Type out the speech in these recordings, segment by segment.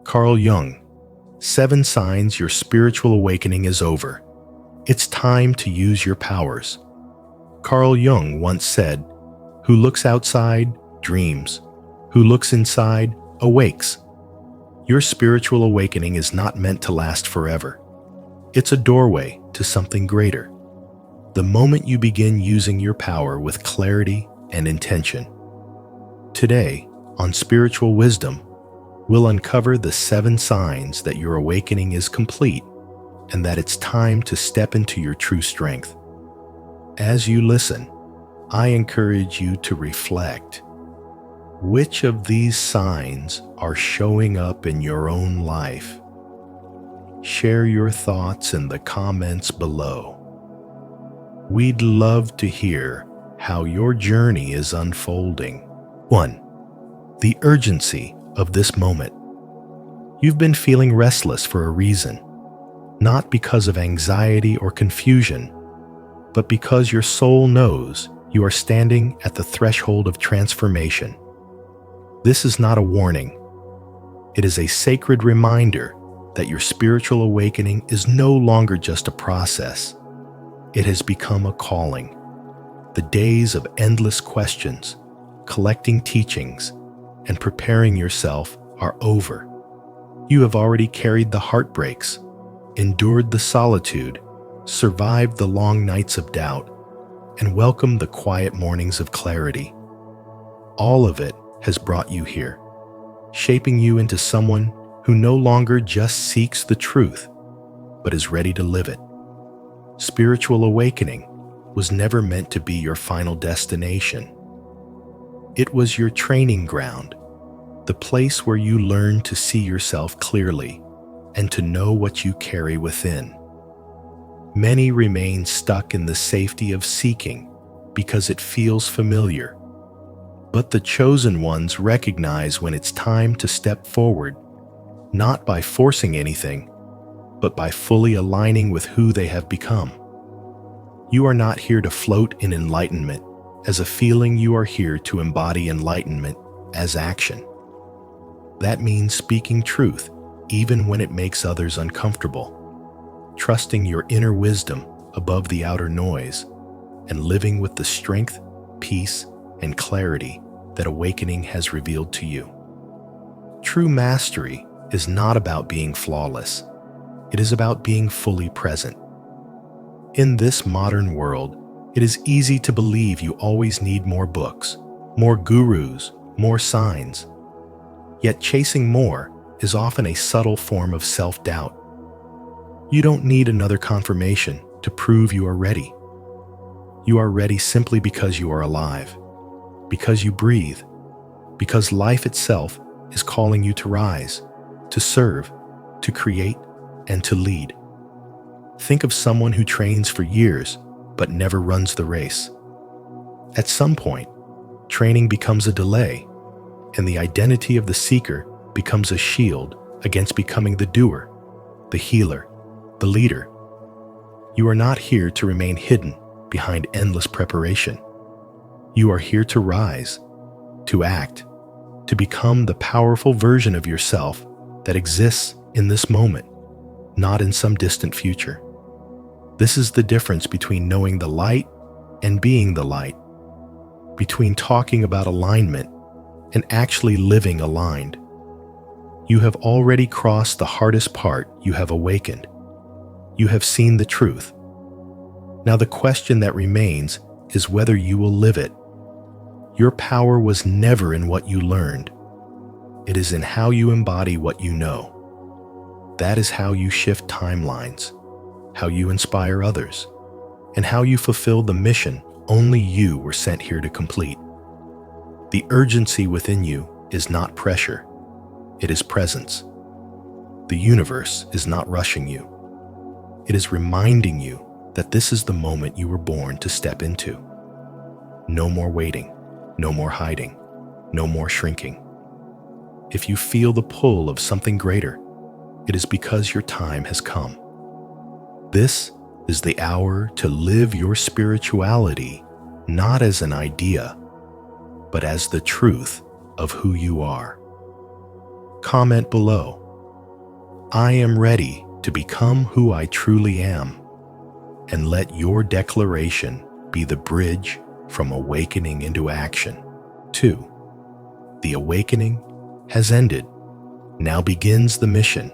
Carl Jung, 7 signs your spiritual awakening is over. It's time to use your powers. Carl Jung once said, "Who looks outside, dreams. Who looks inside, awakes." Your spiritual awakening is not meant to last forever. It's a doorway to something greater. The moment you begin using your power with clarity and intention. Today, on Spiritual Wisdom, we'll uncover the 7 signs that your awakening is complete and that it's time to step into your true strength. As you listen, I encourage you to reflect. Which of these signs are showing up in your own life? Share your thoughts in the comments below. We'd love to hear how your journey is unfolding. 1. The urgency of this moment. You've been feeling restless for a reason, not because of anxiety or confusion, but because your soul knows you are standing at the threshold of transformation. This is not a warning. It is a sacred reminder that your spiritual awakening is no longer just a process. It has become a calling. The days of endless questions, collecting teachings, and preparing yourself are over. You have already carried the heartbreaks, endured the solitude, survived the long nights of doubt, and welcomed the quiet mornings of clarity. All of it has brought you here, shaping you into someone who no longer just seeks the truth, but is ready to live it. Spiritual awakening was never meant to be your final destination. It was your training ground, the place where you learn to see yourself clearly and to know what you carry within. Many remain stuck in the safety of seeking because it feels familiar. But the chosen ones recognize when it's time to step forward, not by forcing anything, but by fully aligning with who they have become. You are not here to float in enlightenment as a feeling. You are here to embody enlightenment as action. That means speaking truth, even when it makes others uncomfortable, trusting your inner wisdom above the outer noise, and living with the strength, peace, and clarity that awakening has revealed to you. True mastery is not about being flawless. It is about being fully present. In this modern world, it is easy to believe you always need more books, more gurus, more signs. Yet chasing more is often a subtle form of self-doubt. You don't need another confirmation to prove you are ready. You are ready simply because you are alive, because you breathe, because life itself is calling you to rise, to serve, to create, and to lead. Think of someone who trains for years but never runs the race. At some point, training becomes a delay, and the identity of the seeker becomes a shield against becoming the doer, the healer, the leader. You are not here to remain hidden behind endless preparation. You are here to rise, to act, to become the powerful version of yourself that exists in this moment, not in some distant future. This is the difference between knowing the light and being the light, between talking about alignment and actually living aligned. You have already crossed the hardest part. You have awakened. You have seen the truth. Now the question that remains is whether you will live it. Your power was never in what you learned. It is in how you embody what you know. That is how you shift timelines, how you inspire others, and how you fulfill the mission only you were sent here to complete. The urgency within you is not pressure. It is presence. The universe is not rushing you. It is reminding you that this is the moment you were born to step into. No more waiting, no more hiding, no more shrinking. If you feel the pull of something greater, it is because your time has come. This is the hour to live your spirituality not as an idea, but as the truth of who you are. Comment below. I am ready to become who I truly am. And let your declaration be the bridge from awakening into action. 2. The awakening has ended. Now begins the mission.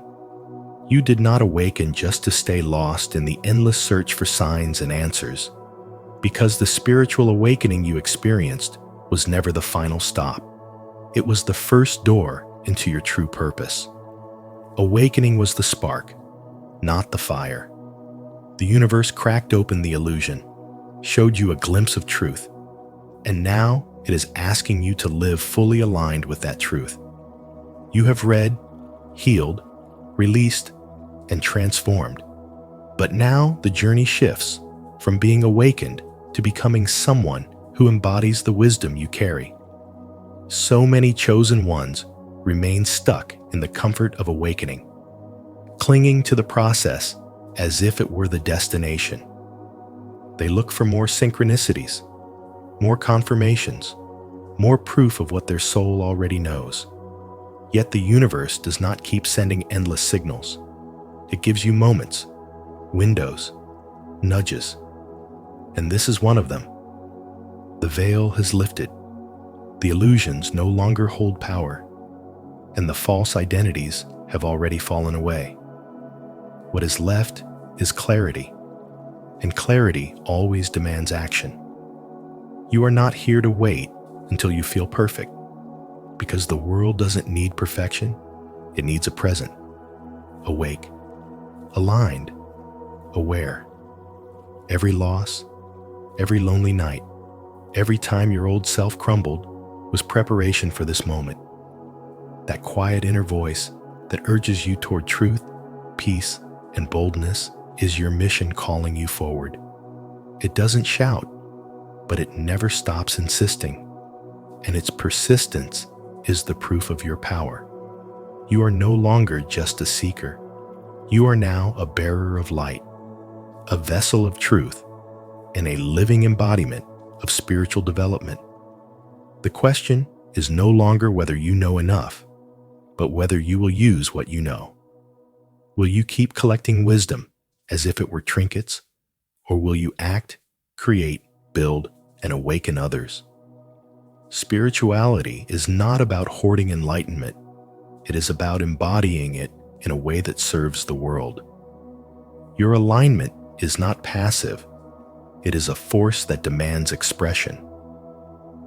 You did not awaken just to stay lost in the endless search for signs and answers, because the spiritual awakening you experienced was never the final stop. It was the first door into your true purpose. Awakening was the spark, not the fire. The universe cracked open the illusion, showed you a glimpse of truth, and now it is asking you to live fully aligned with that truth. You have read, healed, released, and transformed. But now the journey shifts from being awakened to becoming someone who embodies the wisdom you carry. So many chosen ones remain stuck in the comfort of awakening, clinging to the process as if it were the destination. They look for more synchronicities, more confirmations, more proof of what their soul already knows. Yet the universe does not keep sending endless signals. It gives you moments, windows, nudges, and this is one of them. The veil has lifted. The illusions no longer hold power, and the false identities have already fallen away. What is left is clarity, and clarity always demands action. You are not here to wait until you feel perfect, because the world doesn't need perfection, it needs a present, awake, aligned, aware. Every loss, every lonely night, every time your old self crumbled was preparation for this moment. That quiet inner voice that urges you toward truth, peace, and boldness is your mission calling you forward. It doesn't shout, but it never stops insisting, and its persistence is the proof of your power. You are no longer just a seeker. You are now a bearer of light, a vessel of truth, and a living embodiment of spiritual development. The question is no longer whether you know enough, but whether you will use what you know. Will you keep collecting wisdom as if it were trinkets, or will you act, create, build, and awaken others? Spirituality is not about hoarding enlightenment. It is about embodying it in a way that serves the world. Your alignment is not passive. It is a force that demands expression.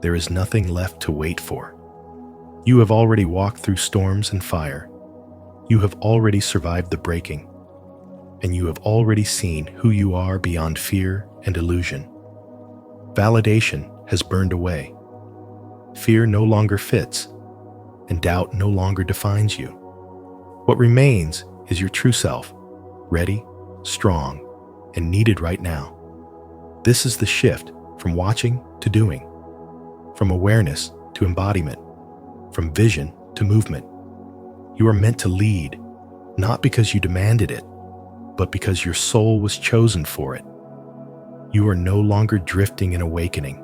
There is nothing left to wait for. You have already walked through storms and fire. You have already survived the breaking, and you have already seen who you are beyond fear and illusion. Validation has burned away. Fear no longer fits, and doubt no longer defines you. What remains is your true self, ready, strong, and needed right now. This is the shift from watching to doing, from awareness to embodiment, from vision to movement. You are meant to lead, not because you demanded it, but because your soul was chosen for it. You are no longer drifting in awakening.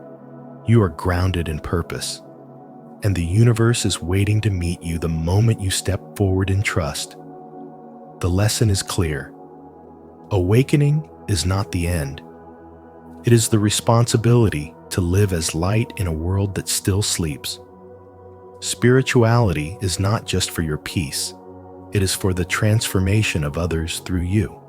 You are grounded in purpose, and the universe is waiting to meet you the moment you step forward in trust. The lesson is clear. Awakening is not the end. It is the responsibility to live as light in a world that still sleeps. Spirituality is not just for your peace. It is for the transformation of others through you.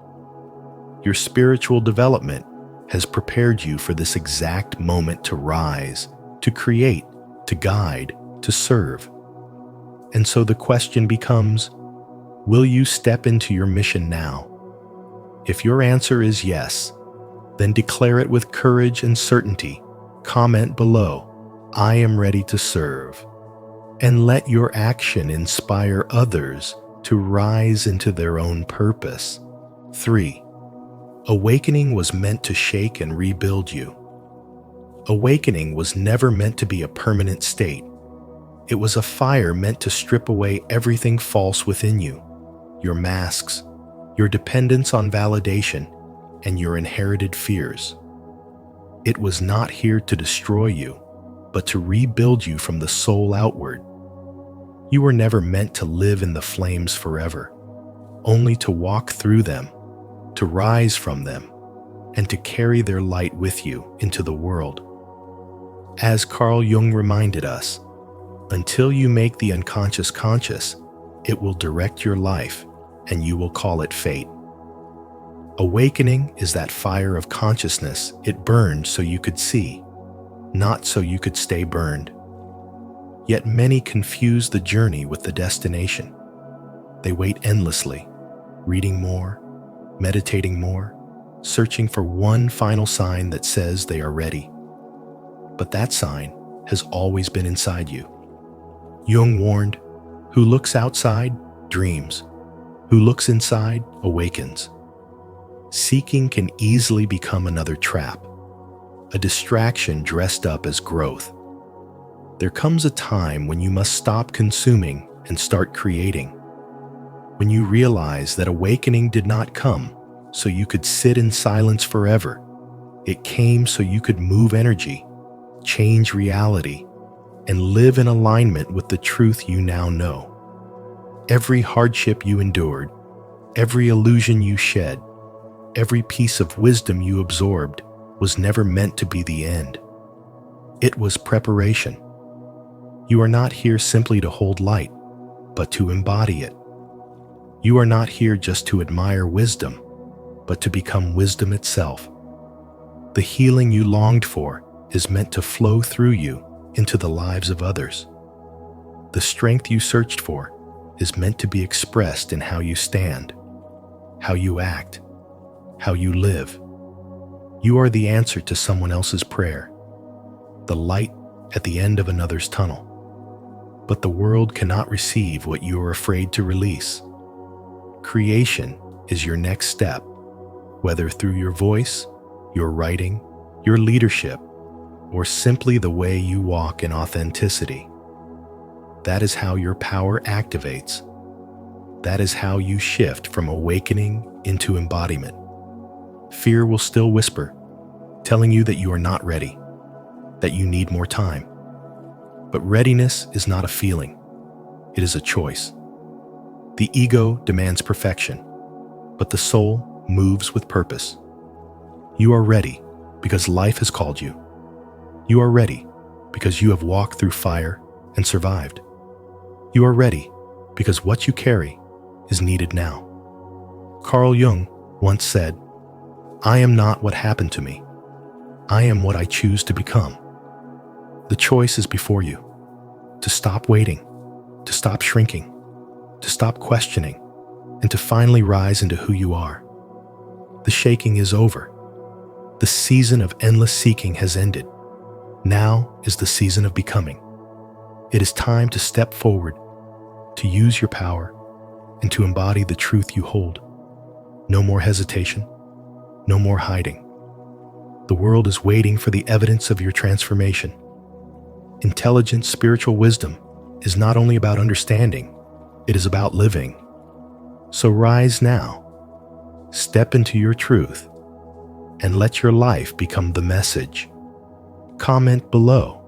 Your spiritual development has prepared you for this exact moment to rise, to create, to guide, to serve. And so the question becomes, will you step into your mission now? If your answer is yes, then declare it with courage and certainty. Comment below, I am ready to serve. And let your action inspire others to rise into their own purpose. 3. Awakening was meant to shake and rebuild you. Awakening was never meant to be a permanent state. It was a fire meant to strip away everything false within you, your masks, your dependence on validation, and your inherited fears. It was not here to destroy you, but to rebuild you from the soul outward. You were never meant to live in the flames forever. only to walk through them, to rise from them, and to carry their light with you into the world. As Carl Jung reminded us, until you make the unconscious conscious, it will direct your life, and you will call it fate. Awakening is that fire of consciousness. It burned so you could see, not so you could stay burned. Yet many confuse the journey with the destination. They wait endlessly, reading more, meditating more, searching for one final sign that says they are ready. But that sign has always been inside you. Jung warned, "Who looks outside dreams. Who looks inside awakens." Seeking can easily become another trap, a distraction dressed up as growth. There comes a time when you must stop consuming and start creating. When you realize that awakening did not come so you could sit in silence forever. It came so you could move energy, change reality, and live in alignment with the truth you now know. Every hardship you endured, every illusion you shed, every piece of wisdom you absorbed was never meant to be the end. It was preparation. You are not here simply to hold light, but to embody it. You are not here just to admire wisdom, but to become wisdom itself. The healing you longed for is meant to flow through you into the lives of others. The strength you searched for is meant to be expressed in how you stand, how you act, how you live. You are the answer to someone else's prayer, the light at the end of another's tunnel. But the world cannot receive what you are afraid to release. Creation is your next step, whether through your voice, your writing, your leadership, or simply the way you walk in authenticity. That is how your power activates. That is how you shift from awakening into embodiment. Fear will still whisper, telling you that you are not ready, that you need more time. But readiness is not a feeling. It is a choice. The ego demands perfection, but the soul moves with purpose. You are ready because life has called you. You are ready because you have walked through fire and survived. You are ready because what you carry is needed now. Carl Jung once said, "I am not what happened to me. I am what I choose to become." The choice is before you, to stop waiting, to stop shrinking, to stop questioning, and to finally rise into who you are. The shaking is over. The season of endless seeking has ended. Now is the season of becoming. It is time to step forward, to use your power, and to embody the truth you hold. No more hesitation, no more hiding. The world is waiting for the evidence of your transformation. Intelligent spiritual wisdom is not only about understanding, it is about living. So rise now, step into your truth, and let your life become the message. Comment below,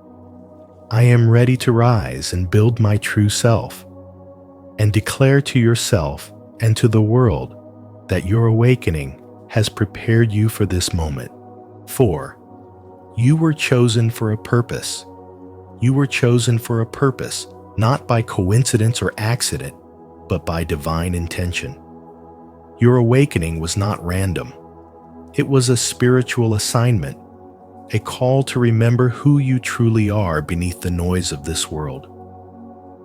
"I am ready to rise and build my true self," and declare to yourself and to the world that your awakening has prepared you for this moment. For you were chosen for a purpose. You were chosen for a purpose, not by coincidence or accident, but by divine intention. Your awakening was not random. It was a spiritual assignment, a call to remember who you truly are beneath the noise of this world.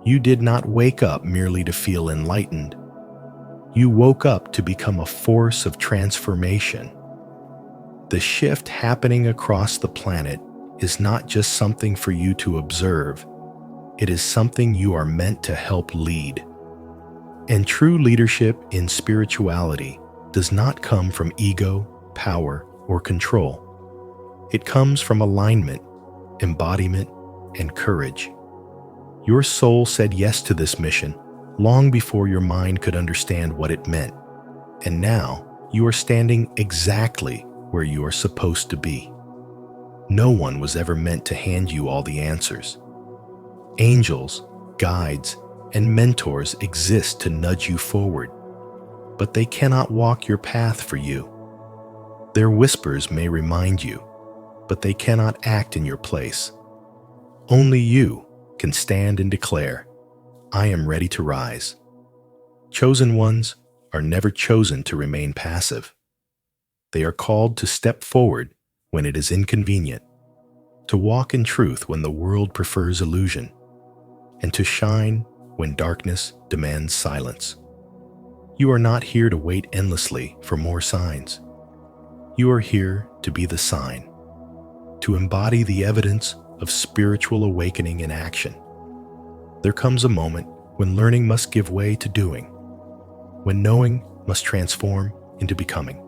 You did not wake up merely to feel enlightened. You woke up to become a force of transformation. The shift happening across the planet is not just something for you to observe. It is something you are meant to help lead. And true leadership in spirituality does not come from ego, power, or control. It comes from alignment, embodiment, and courage. Your soul said yes to this mission long before your mind could understand what it meant. And now you are standing exactly where you are supposed to be. No one was ever meant to hand you all the answers. Angels, guides, and mentors exist to nudge you forward. but they cannot walk your path for you. Their whispers may remind you, but they cannot act in your place. Only you can stand and declare, "I am ready to rise." Chosen ones are never chosen to remain passive. They are called to step forward when it is inconvenient, to walk in truth when the world prefers illusion, and to shine when darkness demands silence. You are not here to wait endlessly for more signs. You are here to be the sign, to embody the evidence of spiritual awakening in action. There comes a moment when learning must give way to doing, when knowing must transform into becoming.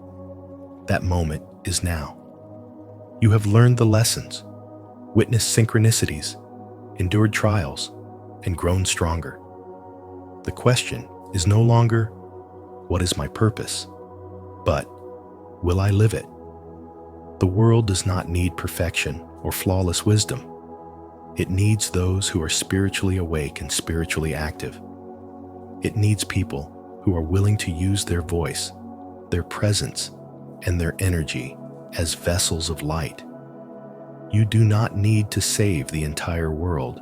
That moment is now. You have learned the lessons, witnessed synchronicities, endured trials, and grown stronger. The question is no longer, "What is my purpose?" but, "Will I live it?" The world does not need perfection or flawless wisdom. It needs those who are spiritually awake and spiritually active. It needs people who are willing to use their voice, their presence, and their energy as vessels of light. You do not need to save the entire world,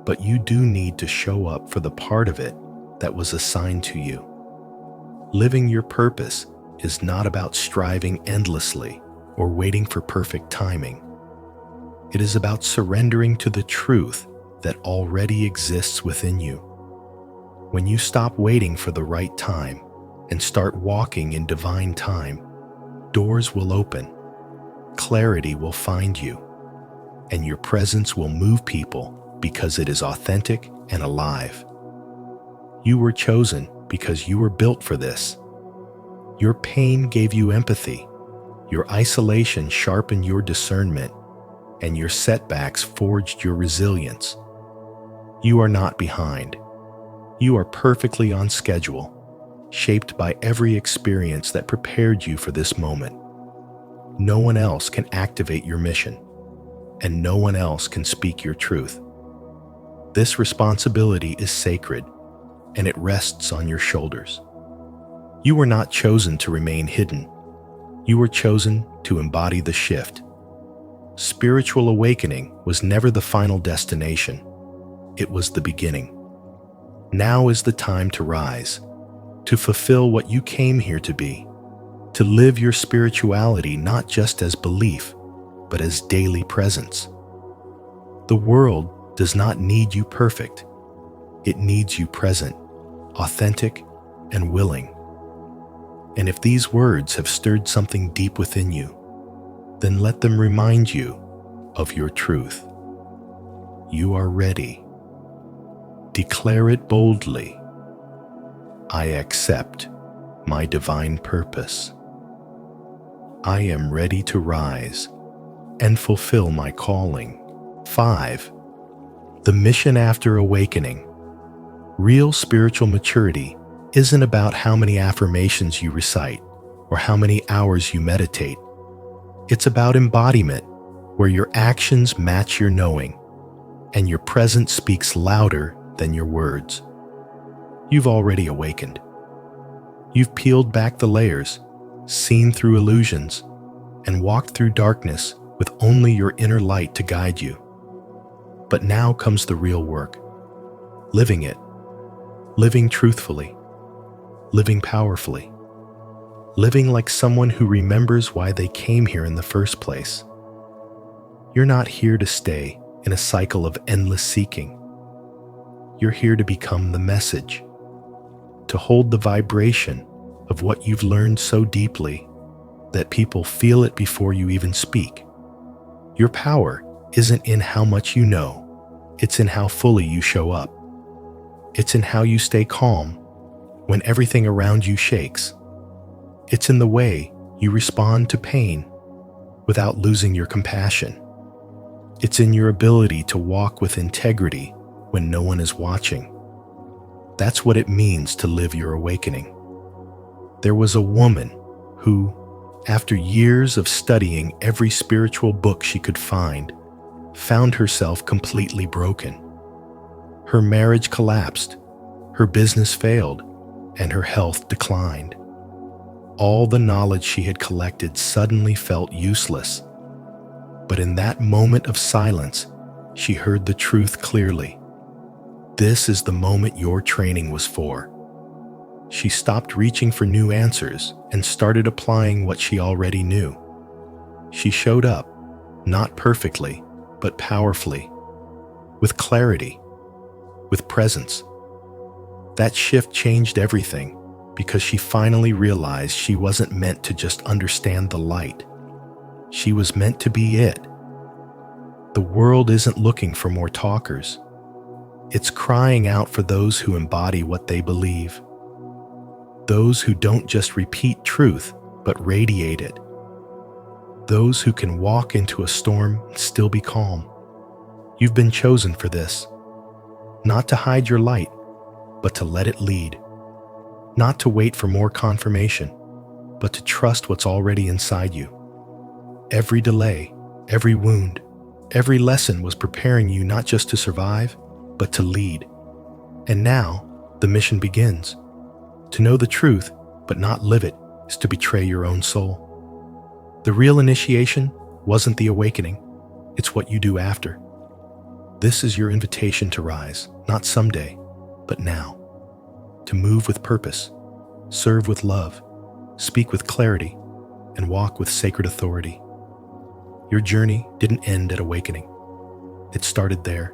but you do need to show up for the part of it that was assigned to you. Living your purpose is not about striving endlessly or waiting for perfect timing. It is about surrendering to the truth that already exists within you. When you stop waiting for the right time and start walking in divine time, doors will open, clarity will find you, and your presence will move people because it is authentic and alive. You were chosen because you were built for this. Your pain gave you empathy, your isolation sharpened your discernment, and your setbacks forged your resilience. You are not behind. You are perfectly on schedule, shaped by every experience that prepared you for this moment. No one else can activate your mission, and no one else can speak your truth. This responsibility is sacred, and it rests on your shoulders. You were not chosen to remain hidden. You were chosen to embody the shift. Spiritual awakening was never the final destination. It was the beginning. Now is the time to rise, to fulfill what you came here to be, to live your spirituality not just as belief, but as daily presence. The world does not need you perfect. It needs you present, authentic, and willing. And if these words have stirred something deep within you, then let them remind you of your truth. You are ready. Declare it boldly. I accept my divine purpose. I am ready to rise and fulfill my calling. 5. The mission after awakening. Real spiritual maturity isn't about how many affirmations you recite or how many hours you meditate. It's about embodiment, where your actions match your knowing and your presence speaks louder than your words. You've already awakened. You've peeled back the layers, seen through illusions, and walked through darkness with only your inner light to guide you. But now comes the real work. Living it. Living truthfully. Living powerfully. Living like someone who remembers why they came here in the first place. You're not here to stay in a cycle of endless seeking. You're here to become the message, to hold the vibration of what you've learned so deeply that people feel it before you even speak. Your power isn't in how much you know, it's in how fully you show up. It's in how you stay calm when everything around you shakes. It's in the way you respond to pain without losing your compassion. It's in your ability to walk with integrity when no one is watching. That's what it means to live your awakening. There was a woman who, after years of studying every spiritual book she could find, found herself completely broken. Her marriage collapsed, her business failed, and her health declined. All the knowledge she had collected suddenly felt useless. But in that moment of silence, she heard the truth clearly. This is the moment your training was for. She stopped reaching for new answers and started applying what she already knew. She showed up, not perfectly, but powerfully, with clarity, with presence. That shift changed everything because she finally realized she wasn't meant to just understand the light. She was meant to be it. The world isn't looking for more talkers. It's crying out for those who embody what they believe. Those who don't just repeat truth, but radiate it. Those who can walk into a storm and still be calm. You've been chosen for this. Not to hide your light, but to let it lead. Not to wait for more confirmation, but to trust what's already inside you. Every delay, every wound, every lesson was preparing you not just to survive, but to lead. And now, the mission begins. To know the truth, but not live it, is to betray your own soul. The real initiation wasn't the awakening, it's what you do after. This is your invitation to rise, not someday, but now. To move with purpose, serve with love, speak with clarity, and walk with sacred authority. Your journey didn't end at awakening. It started there.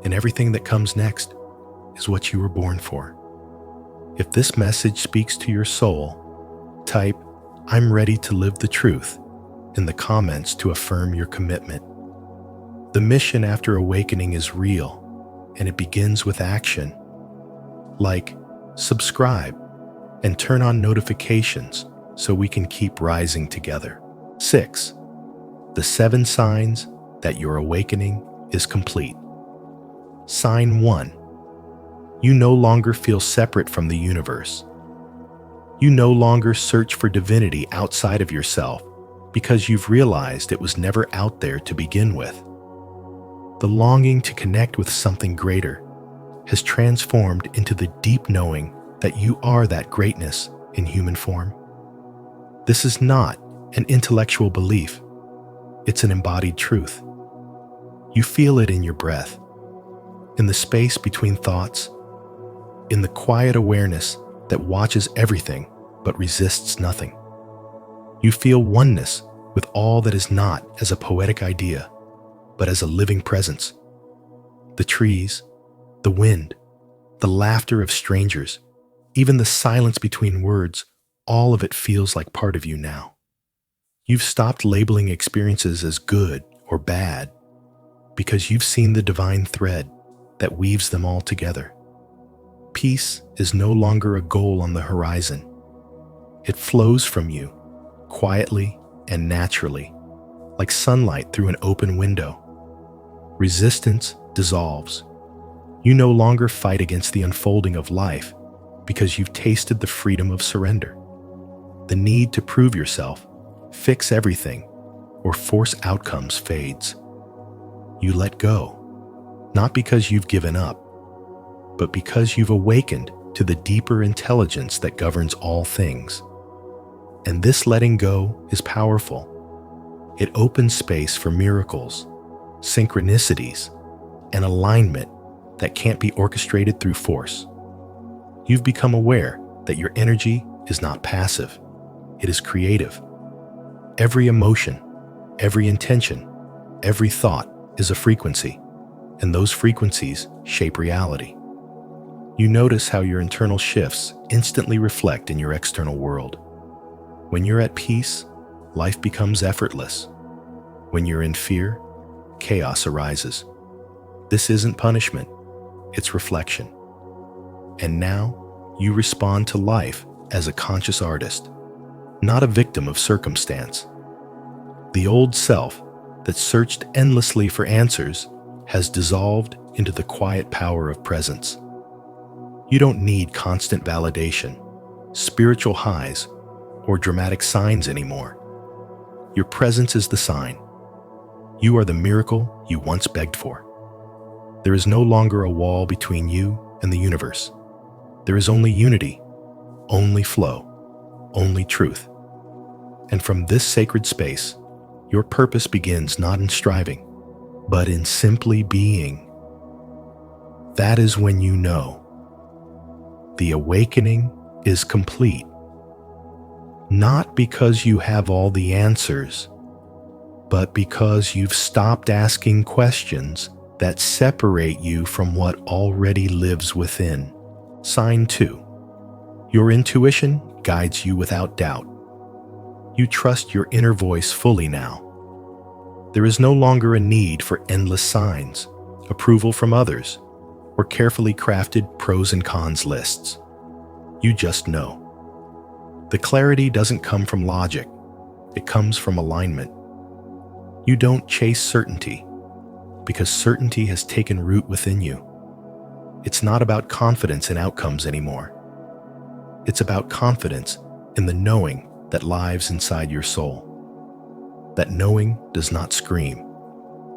And everything that comes next is what you were born for. If this message speaks to your soul, type, "I'm ready to live the truth," in the comments to affirm your commitment. The mission after awakening is real, and it begins with action. Like, subscribe, and turn on notifications so we can keep rising together. 6. The 7 signs that your awakening is complete. Sign 1. You no longer feel separate from the universe. You no longer search for divinity outside of yourself because you've realized it was never out there to begin with. The longing to connect with something greater has transformed into the deep knowing that you are that greatness in human form. This is not an intellectual belief. It's an embodied truth. You feel it in your breath, in the space between thoughts, in the quiet awareness that watches everything but resists nothing. You feel oneness with all that is not as a poetic idea, but as a living presence. The trees, the wind, the laughter of strangers, even the silence between words, all of it feels like part of you now. You've stopped labeling experiences as good or bad because you've seen the divine thread that weaves them all together. Peace is no longer a goal on the horizon. It flows from you, quietly and naturally, like sunlight through an open window. Resistance dissolves. You no longer fight against the unfolding of life because you've tasted the freedom of surrender. The need to prove yourself, fix everything, or force outcomes fades. You let go, not because you've given up, but because you've awakened to the deeper intelligence that governs all things. And this letting go is powerful. It opens space for miracles, synchronicities, and alignment that can't be orchestrated through force. You've become aware that your energy is not passive, it is creative. Every emotion, every intention, every thought is a frequency, and those frequencies shape reality. You notice how your internal shifts instantly reflect in your external world. When you're at peace, life becomes effortless. When you're in fear, chaos arises. This isn't punishment, it's reflection. And now, you respond to life as a conscious artist, not a victim of circumstance. The old self that searched endlessly for answers has dissolved into the quiet power of presence. You don't need constant validation, spiritual highs, or dramatic signs anymore. Your presence is the sign. You are the miracle you once begged for. There is no longer a wall between you and the universe. There is only unity, only flow, only truth. And from this sacred space, your purpose begins not in striving, but in simply being. That is when you know the awakening is complete. Not because you have all the answers, but because you've stopped asking questions that separate you from what already lives within. Sign 2. Your intuition guides you without doubt. You trust your inner voice fully now. There is no longer a need for endless signs, approval from others, or carefully crafted pros and cons lists. You just know. The clarity doesn't come from logic. It comes from alignment. You don't chase certainty, because certainty has taken root within you. It's not about confidence in outcomes anymore. It's about confidence in the knowing that lives inside your soul. That knowing does not scream.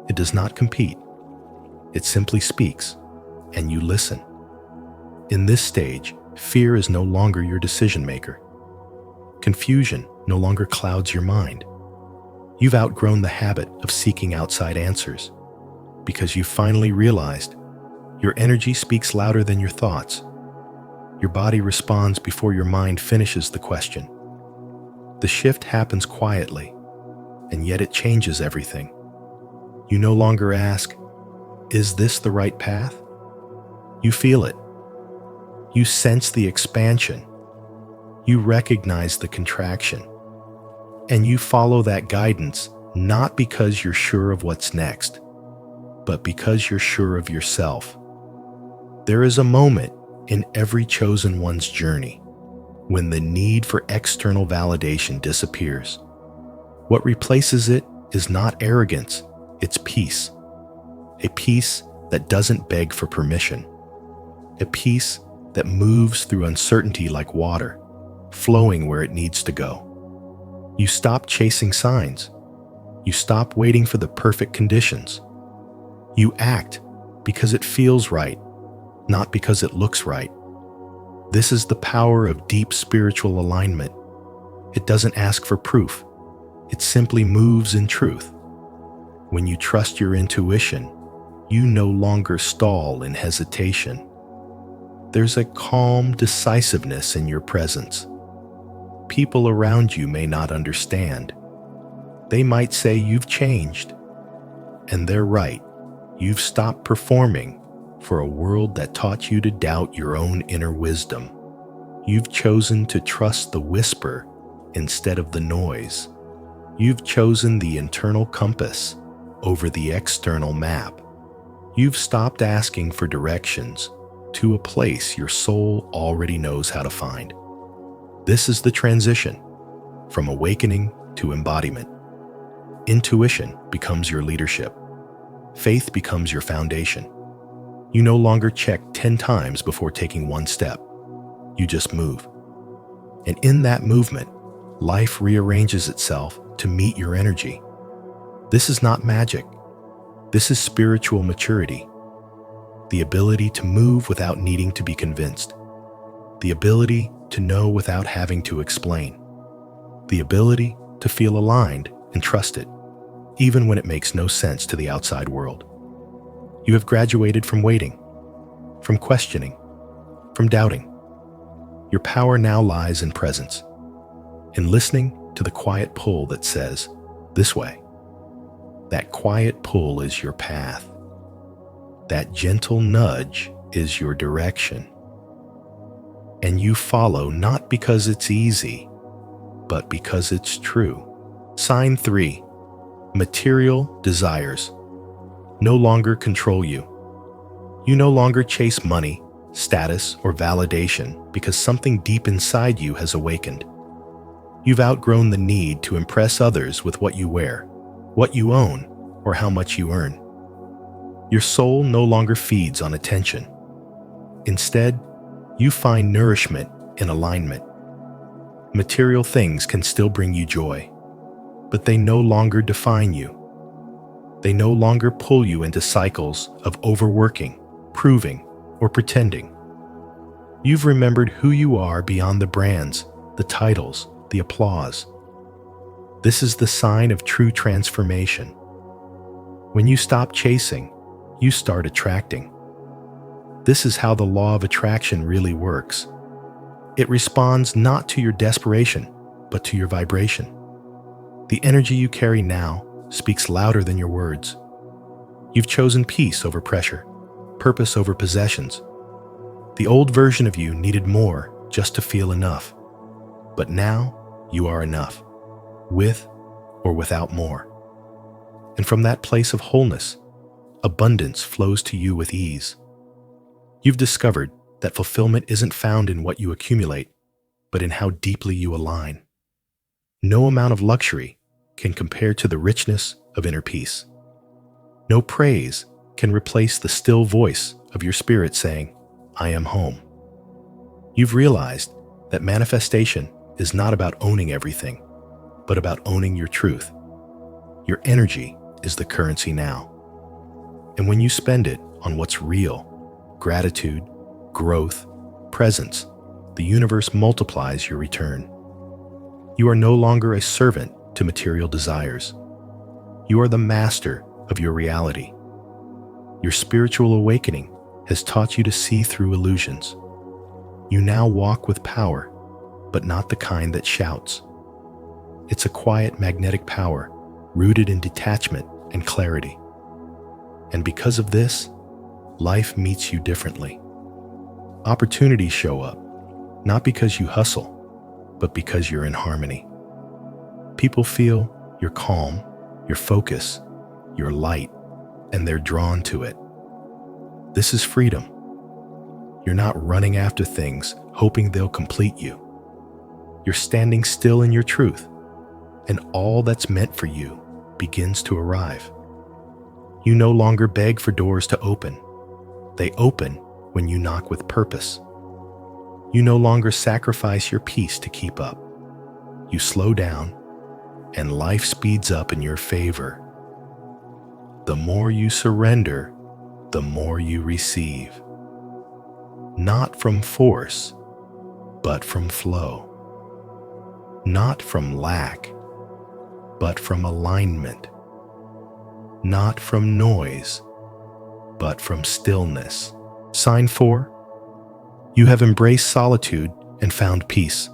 It does not compete. It simply speaks, and you listen. In this stage, fear is no longer your decision maker. Confusion no longer clouds your mind. You've outgrown the habit of seeking outside answers, because you finally realized your energy speaks louder than your thoughts. Your body responds before your mind finishes the question. The shift happens quietly, and yet it changes everything. You no longer ask, "Is this the right path?" You feel it. You sense the expansion. You recognize the contraction. And you follow that guidance not because you're sure of what's next, but because you're sure of yourself. There is a moment in every chosen one's journey when the need for external validation disappears. What replaces it is not arrogance, it's peace. A peace that doesn't beg for permission. A peace that moves through uncertainty like water, flowing where it needs to go. You stop chasing signs. You stop waiting for the perfect conditions. You act because it feels right, not because it looks right. This is the power of deep spiritual alignment. It doesn't ask for proof. It simply moves in truth. When you trust your intuition, you no longer stall in hesitation. There's a calm decisiveness in your presence. People around you may not understand. They might say you've changed. And they're right. You've stopped performing for a world that taught you to doubt your own inner wisdom. You've chosen to trust the whisper instead of the noise. You've chosen the internal compass over the external map. You've stopped asking for directions to a place your soul already knows how to find. This is the transition from awakening to embodiment. Intuition becomes your leadership. Faith becomes your foundation. You no longer check 10 times before taking one step. You just move. And in that movement, life rearranges itself to meet your energy. This is not magic. This is spiritual maturity. The ability to move without needing to be convinced. The ability to know without having to explain. The ability to feel aligned and trust it, even when it makes no sense to the outside world. You have graduated from waiting, from questioning, from doubting. Your power now lies in presence, in listening to the quiet pull that says, "This way." That quiet pull is your path. That gentle nudge is your direction. And you follow not because it's easy, but because it's true. Sign 3. Material desires no longer control you. You no longer chase money, status, or validation because something deep inside you has awakened. You've outgrown the need to impress others with what you wear, what you own, or how much you earn. Your soul no longer feeds on attention. Instead, you find nourishment in alignment. Material things can still bring you joy, but they no longer define you. They no longer pull you into cycles of overworking, proving, or pretending. You've remembered who you are beyond the brands, the titles, the applause. This is the sign of true transformation. When you stop chasing, you start attracting. This is how the law of attraction really works. It responds not to your desperation, but to your vibration. The energy you carry now speaks louder than your words. You've chosen peace over pressure, purpose over possessions. The old version of you needed more just to feel enough. But now you are enough, with or without more. And from that place of wholeness, abundance flows to you with ease. You've discovered that fulfillment isn't found in what you accumulate, but in how deeply you align. No amount of luxury can compare to the richness of inner peace. No praise can replace the still voice of your spirit saying, "I am home." You've realized that manifestation is not about owning everything, but about owning your truth. Your energy is the currency now. And when you spend it on what's real, gratitude, growth, presence, the universe multiplies your return. You are no longer a servant to material desires. You are the master of your reality. Your spiritual awakening has taught you to see through illusions. You now walk with power, but not the kind that shouts. It's a quiet magnetic power rooted in detachment and clarity. And because of this, life meets you differently. Opportunities show up, not because you hustle, but because you're in harmony. People feel your calm, your focus, your light, and they're drawn to it. This is freedom. You're not running after things, hoping they'll complete you. You're standing still in your truth, and all that's meant for you begins to arrive. You no longer beg for doors to open. They open when you knock with purpose. You no longer sacrifice your peace to keep up. You slow down, and life speeds up in your favor. The more you surrender, the more you receive. Not from force, but from flow. Not from lack, but from alignment. Not from noise, but from stillness. Sign 4. You have embraced solitude and found peace.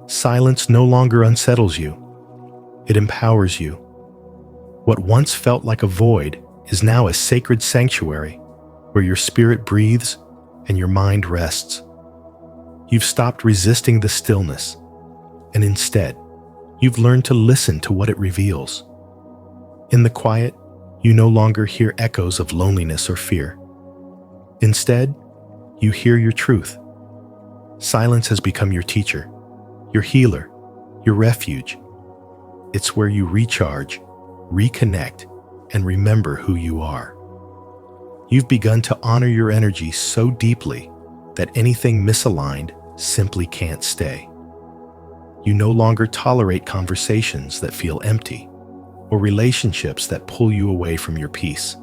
Silence no longer unsettles you. It empowers you. What once felt like a void is now a sacred sanctuary where your spirit breathes and your mind rests. You've stopped resisting the stillness, and instead, you've learned to listen to what it reveals. In the quiet, you no longer hear echoes of loneliness or fear. Instead, you hear your truth. Silence has become your teacher, your healer, your refuge. It's where you recharge, reconnect, and remember who you are. You've begun to honor your energy so deeply that anything misaligned simply can't stay. You no longer tolerate conversations that feel empty or relationships that pull you away from your peace.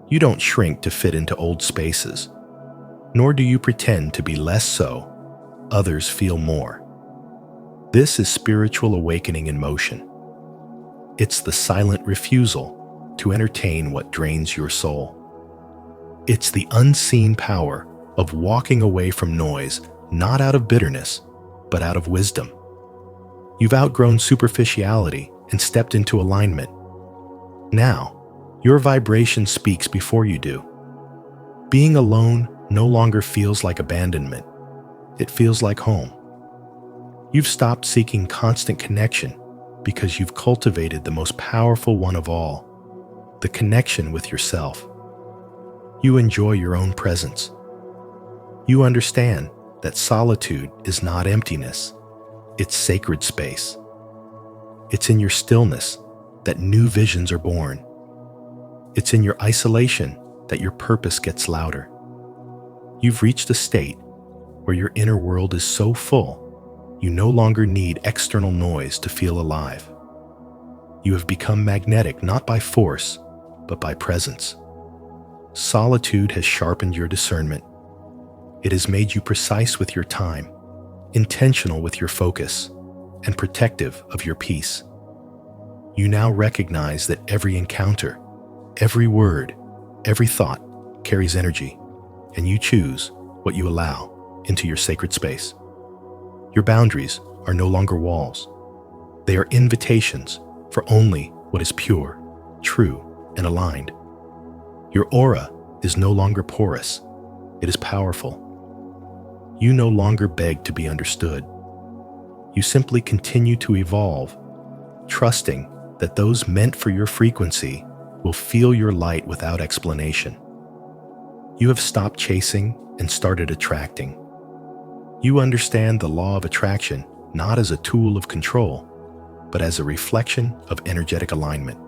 You don't shrink to fit into old spaces, nor do you pretend to be less so others feel more. This is spiritual awakening in motion. It's the silent refusal to entertain what drains your soul. It's the unseen power of walking away from noise, not out of bitterness, but out of wisdom. You've outgrown superficiality and stepped into alignment. Now, your vibration speaks before you do. Being alone no longer feels like abandonment. It feels like home. You've stopped seeking constant connection because you've cultivated the most powerful one of all, the connection with yourself. You enjoy your own presence. You understand that solitude is not emptiness, it's sacred space. It's in your stillness that new visions are born. It's in your isolation that your purpose gets louder. You've reached a state where your inner world is so full, you no longer need external noise to feel alive. You have become magnetic not by force, but by presence. Solitude has sharpened your discernment. It has made you precise with your time, intentional with your focus, and protective of your peace. You now recognize that every encounter, every word, every thought carries energy, and you choose what you allow into your sacred space. Your boundaries are no longer walls. They are invitations for only what is pure, true, and aligned. Your aura is no longer porous. It is powerful. You no longer beg to be understood. You simply continue to evolve, trusting that those meant for your frequency will feel your light without explanation. You have stopped chasing and started attracting. You understand the law of attraction not as a tool of control, but as a reflection of energetic alignment.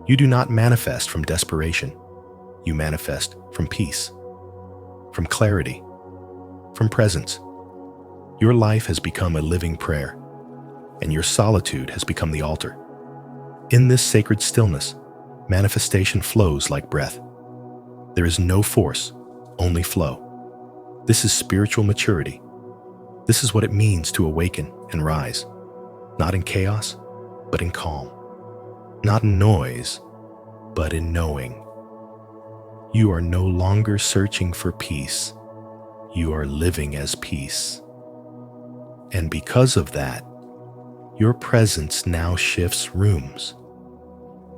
You do not manifest from desperation. You manifest from peace, from clarity, from presence. Your life has become a living prayer, and your solitude has become the altar. In this sacred stillness, manifestation flows like breath. There is no force, only flow. This is spiritual maturity. This is what it means to awaken and rise, not in chaos, but in calm. Not in noise, but in knowing. You are no longer searching for peace. You are living as peace. And because of that, your presence now shifts rooms,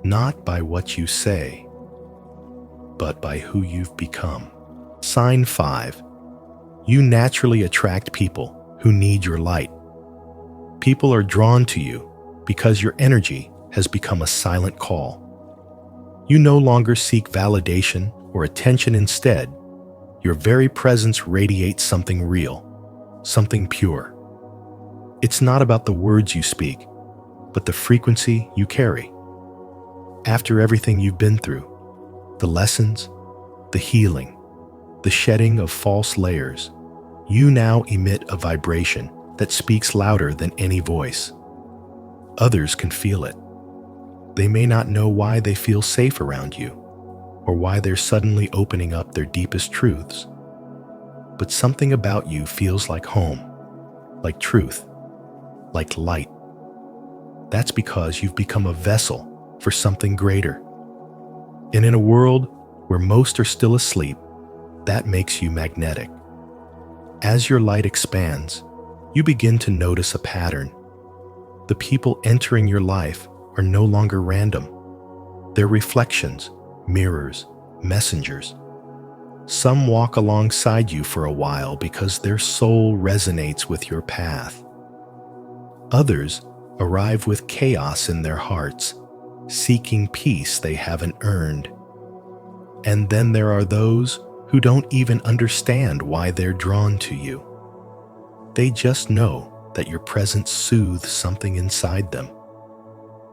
not by what you say, but by who you've become. Sign 5. You naturally attract people who need your light. People are drawn to you because your energy has become a silent call. You no longer seek validation or attention. Instead, your very presence radiates something real, something pure. It's not about the words you speak, but the frequency you carry. After everything you've been through, the lessons, the healing, the shedding of false layers, you now emit a vibration that speaks louder than any voice. Others can feel it. They may not know why they feel safe around you, or why they're suddenly opening up their deepest truths. But something about you feels like home, like truth, like light. That's because you've become a vessel for something greater. And in a world where most are still asleep, that makes you magnetic. As your light expands, you begin to notice a pattern. The people entering your life are no longer random. They're reflections, mirrors, messengers. Some walk alongside you for a while because their soul resonates with your path. Others arrive with chaos in their hearts, seeking peace they haven't earned. And then there are those who don't even understand why they're drawn to you. They just know that your presence soothes something inside them.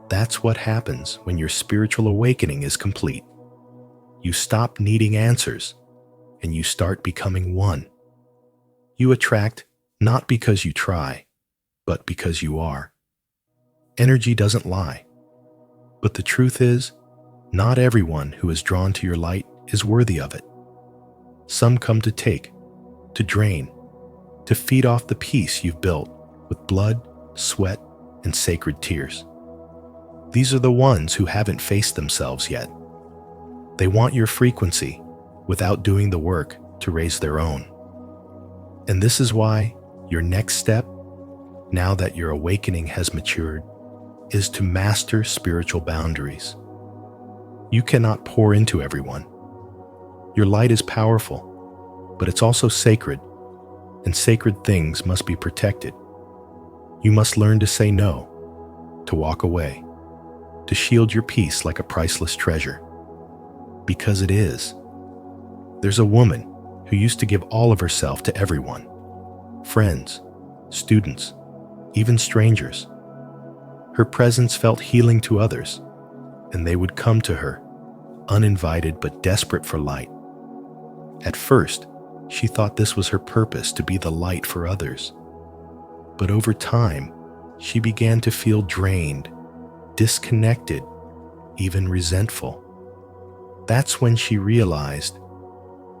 That's what happens when your spiritual awakening is complete. You stop needing answers, and you start becoming one. You attract not because you try, but because you are. Energy doesn't lie. But the truth is, not everyone who is drawn to your light is worthy of it. Some come to take, to drain, to feed off the peace you've built with blood, sweat, and sacred tears. These are the ones who haven't faced themselves yet. They want your frequency without doing the work to raise their own. And this is why your next step, now that your awakening has matured, is to master spiritual boundaries. You cannot pour into everyone. Your light is powerful, but it's also sacred, and sacred things must be protected. You must learn to say no, to walk away, to shield your peace like a priceless treasure. Because it is. There's a woman who used to give all of herself to everyone, friends, students, even strangers. Her presence felt healing to others, and they would come to her, uninvited but desperate for light. At first, she thought this was her purpose, to be the light for others. But over time, she began to feel drained, disconnected, even resentful. That's when she realized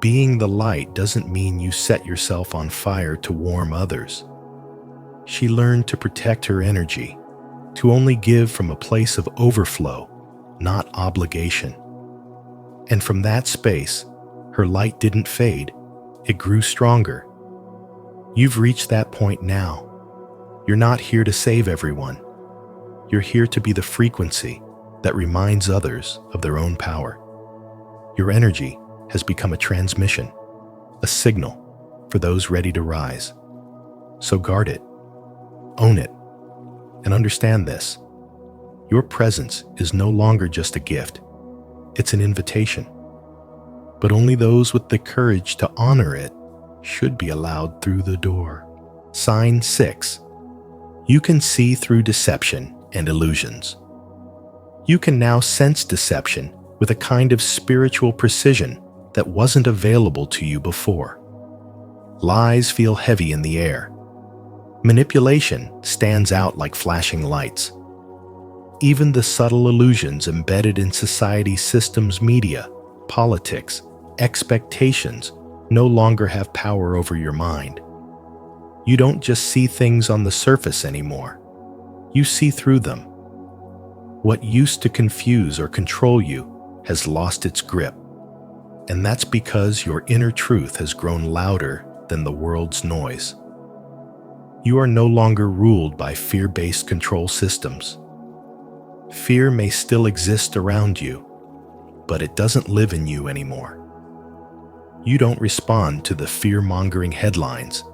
being the light doesn't mean you set yourself on fire to warm others. She learned to protect her energy, to only give from a place of overflow, not obligation. And from that space, her light didn't fade, it grew stronger. You've reached that point now. You're not here to save everyone. You're here to be the frequency that reminds others of their own power. Your energy has become a transmission, a signal for those ready to rise. So guard it, own it, and understand this. Your presence is no longer just a gift. It's an invitation. But only those with the courage to honor it should be allowed through the door. Sign 6. You can see through deception and illusions. You can now sense deception with a kind of spiritual precision that wasn't available to you before. Lies feel heavy in the air. Manipulation stands out like flashing lights. Even the subtle illusions embedded in society's systems, media, politics, expectations no longer have power over your mind. You don't just see things on the surface anymore. You see through them. What used to confuse or control you has lost its grip. And that's because your inner truth has grown louder than the world's noise. You are no longer ruled by fear-based control systems. Fear may still exist around you, but it doesn't live in you anymore. You don't respond to the fear-mongering headlines,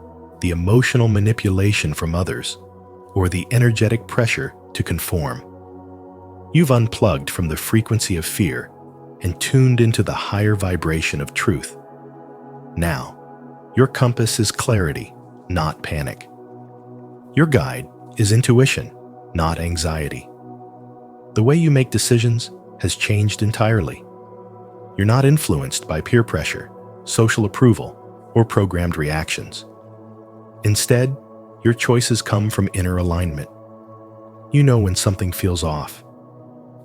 the emotional manipulation from others, or the energetic pressure to conform. You've unplugged from the frequency of fear and tuned into the higher vibration of truth. Now, your compass is clarity, not panic. Your guide is intuition, not anxiety. The way you make decisions has changed entirely. You're not influenced by peer pressure, social approval, or programmed reactions. Instead, your choices come from inner alignment. You know when something feels off.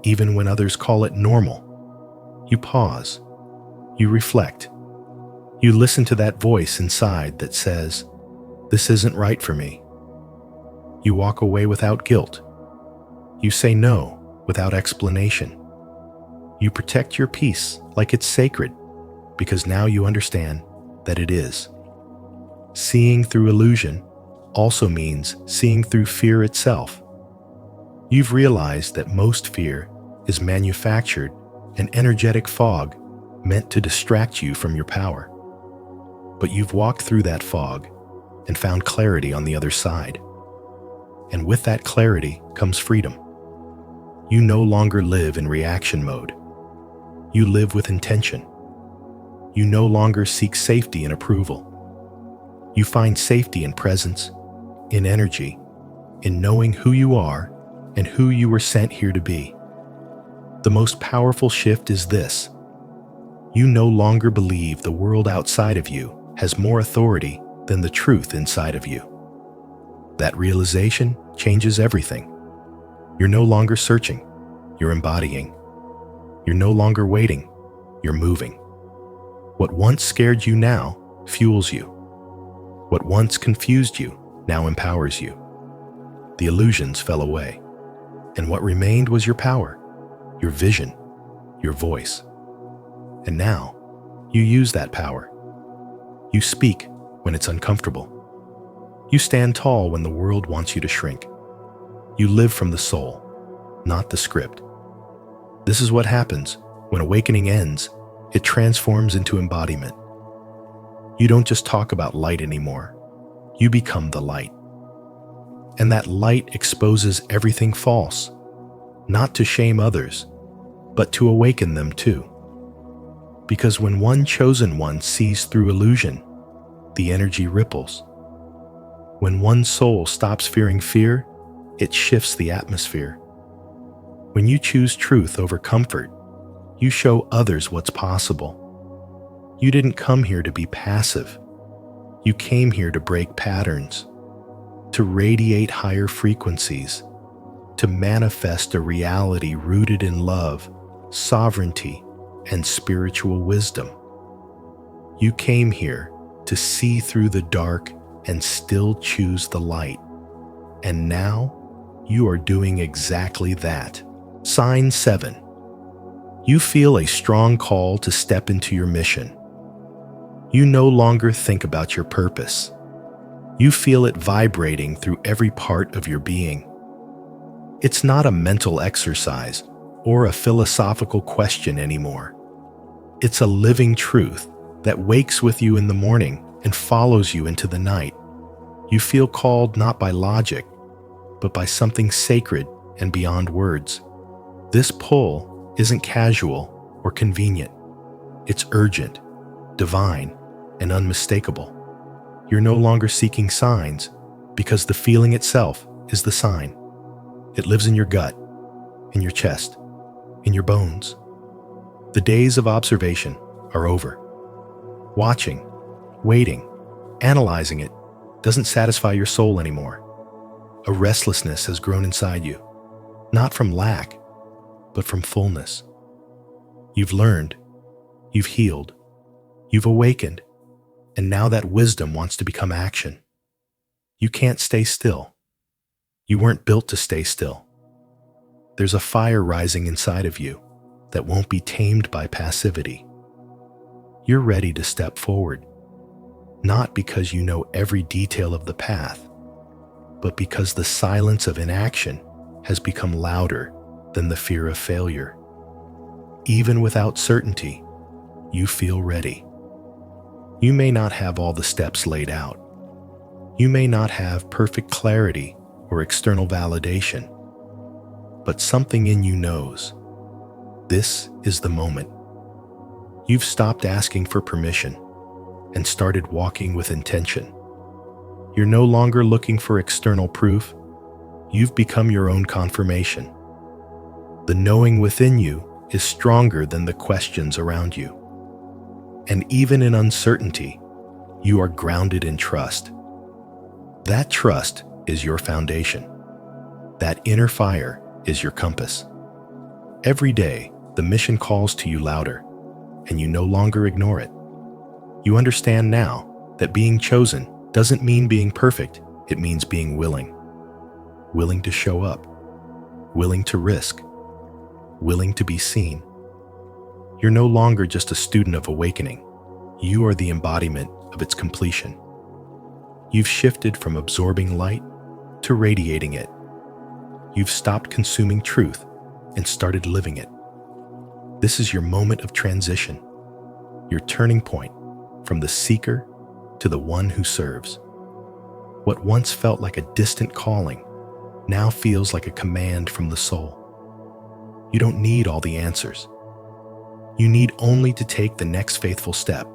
Even when others call it normal, you pause. You reflect. You listen to that voice inside that says, "This isn't right for me." You walk away without guilt. You say no without explanation. You protect your peace like it's sacred, because now you understand that it is. Seeing through illusion also means seeing through fear itself. You've realized that most fear is manufactured, an energetic fog meant to distract you from your power. But you've walked through that fog and found clarity on the other side. And with that clarity comes freedom. You no longer live in reaction mode. You live with intention. You no longer seek safety and approval. You find safety in presence, in energy, in knowing who you are and who you were sent here to be. The most powerful shift is this: you no longer believe the world outside of you has more authority than the truth inside of you. That realization changes everything. You're no longer searching, you're embodying. You're no longer waiting, you're moving. What once scared you now fuels you. What once confused you now empowers you. The illusions fell away, and what remained was your power, your vision, your voice. And now, you use that power. You speak when it's uncomfortable. You stand tall when the world wants you to shrink. You live from the soul, not the script. This is what happens when awakening ends. It transforms into embodiment. You don't just talk about light anymore. You become the light. And that light exposes everything false, not to shame others, but to awaken them too. Because when one chosen one sees through illusion, the energy ripples. When one soul stops fearing fear, it shifts the atmosphere. When you choose truth over comfort, you show others what's possible. You didn't come here to be passive. You came here to break patterns, to radiate higher frequencies, to manifest a reality rooted in love, sovereignty, and spiritual wisdom. You came here to see through the dark and still choose the light. And now, you are doing exactly that. Sign 7. You feel a strong call to step into your mission. You no longer think about your purpose. You feel it vibrating through every part of your being. It's not a mental exercise or a philosophical question anymore. It's a living truth that wakes with you in the morning and follows you into the night. You feel called not by logic, but by something sacred and beyond words. This pull isn't casual or convenient. It's urgent, divine, and unmistakable. You're no longer seeking signs because the feeling itself is the sign. It lives in your gut, in your chest, in your bones. The days of observation are over. Watching, waiting, analyzing it doesn't satisfy your soul anymore. A restlessness has grown inside you, not from lack, but from fullness. You've learned, you've healed, you've awakened, and now that wisdom wants to become action. You can't stay still. You weren't built to stay still. There's a fire rising inside of you that won't be tamed by passivity. You're ready to step forward, not because you know every detail of the path, but because the silence of inaction has become louder than the fear of failure. Even without certainty, you feel ready. You may not have all the steps laid out. You may not have perfect clarity or external validation, but something in you knows. This is the moment. You've stopped asking for permission and started walking with intention. You're no longer looking for external proof. You've become your own confirmation. The knowing within you is stronger than the questions around you. And even in uncertainty, you are grounded in trust. That trust is your foundation. That inner fire is your compass. Every day, the mission calls to you louder, and you no longer ignore it. You understand now that being chosen doesn't mean being perfect, it means being willing. Willing to show up, willing to risk, willing to be seen. You're no longer just a student of awakening. You are the embodiment of its completion. You've shifted from absorbing light to radiating it. You've stopped consuming truth and started living it. This is your moment of transition, your turning point from the seeker to the one who serves. What once felt like a distant calling now feels like a command from the soul. You don't need all the answers. You need only to take the next faithful step.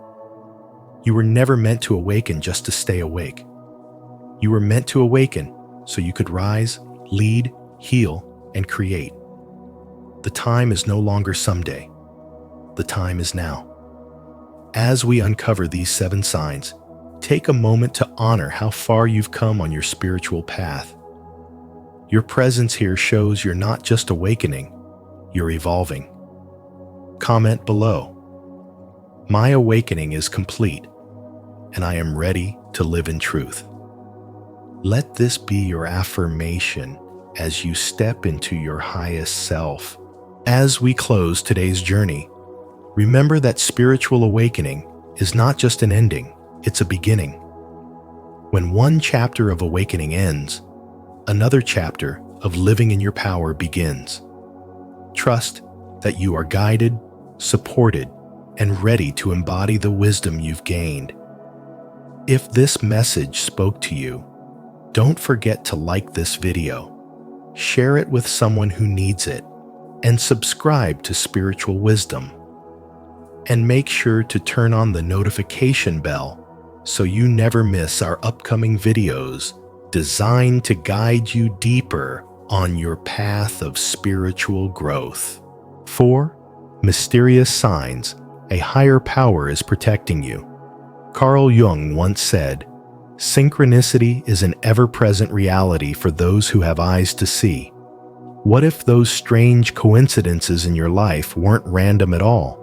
You were never meant to awaken just to stay awake. You were meant to awaken so you could rise, lead, heal, and create. The time is no longer someday. The time is now. As we uncover these 7 signs, take a moment to honor how far you've come on your spiritual path. Your presence here shows you're not just awakening, you're evolving. Comment below. My awakening is complete, and I am ready to live in truth. Let this be your affirmation as you step into your highest self. As we close today's journey, remember that spiritual awakening is not just an ending, it's a beginning. When one chapter of awakening ends, another chapter of living in your power begins. Trust that you are guided, supported, and ready to embody the wisdom you've gained. If this message spoke to you, don't forget to like this video, share it with someone who needs it, and subscribe to Spiritual Wisdom. And make sure to turn on the notification bell so you never miss our upcoming videos designed to guide you deeper on your path of spiritual growth. 4. Mysterious signs. A higher power is protecting you. Carl Jung once said, "Synchronicity is an ever-present reality for those who have eyes to see." What if those strange coincidences in your life weren't random at all?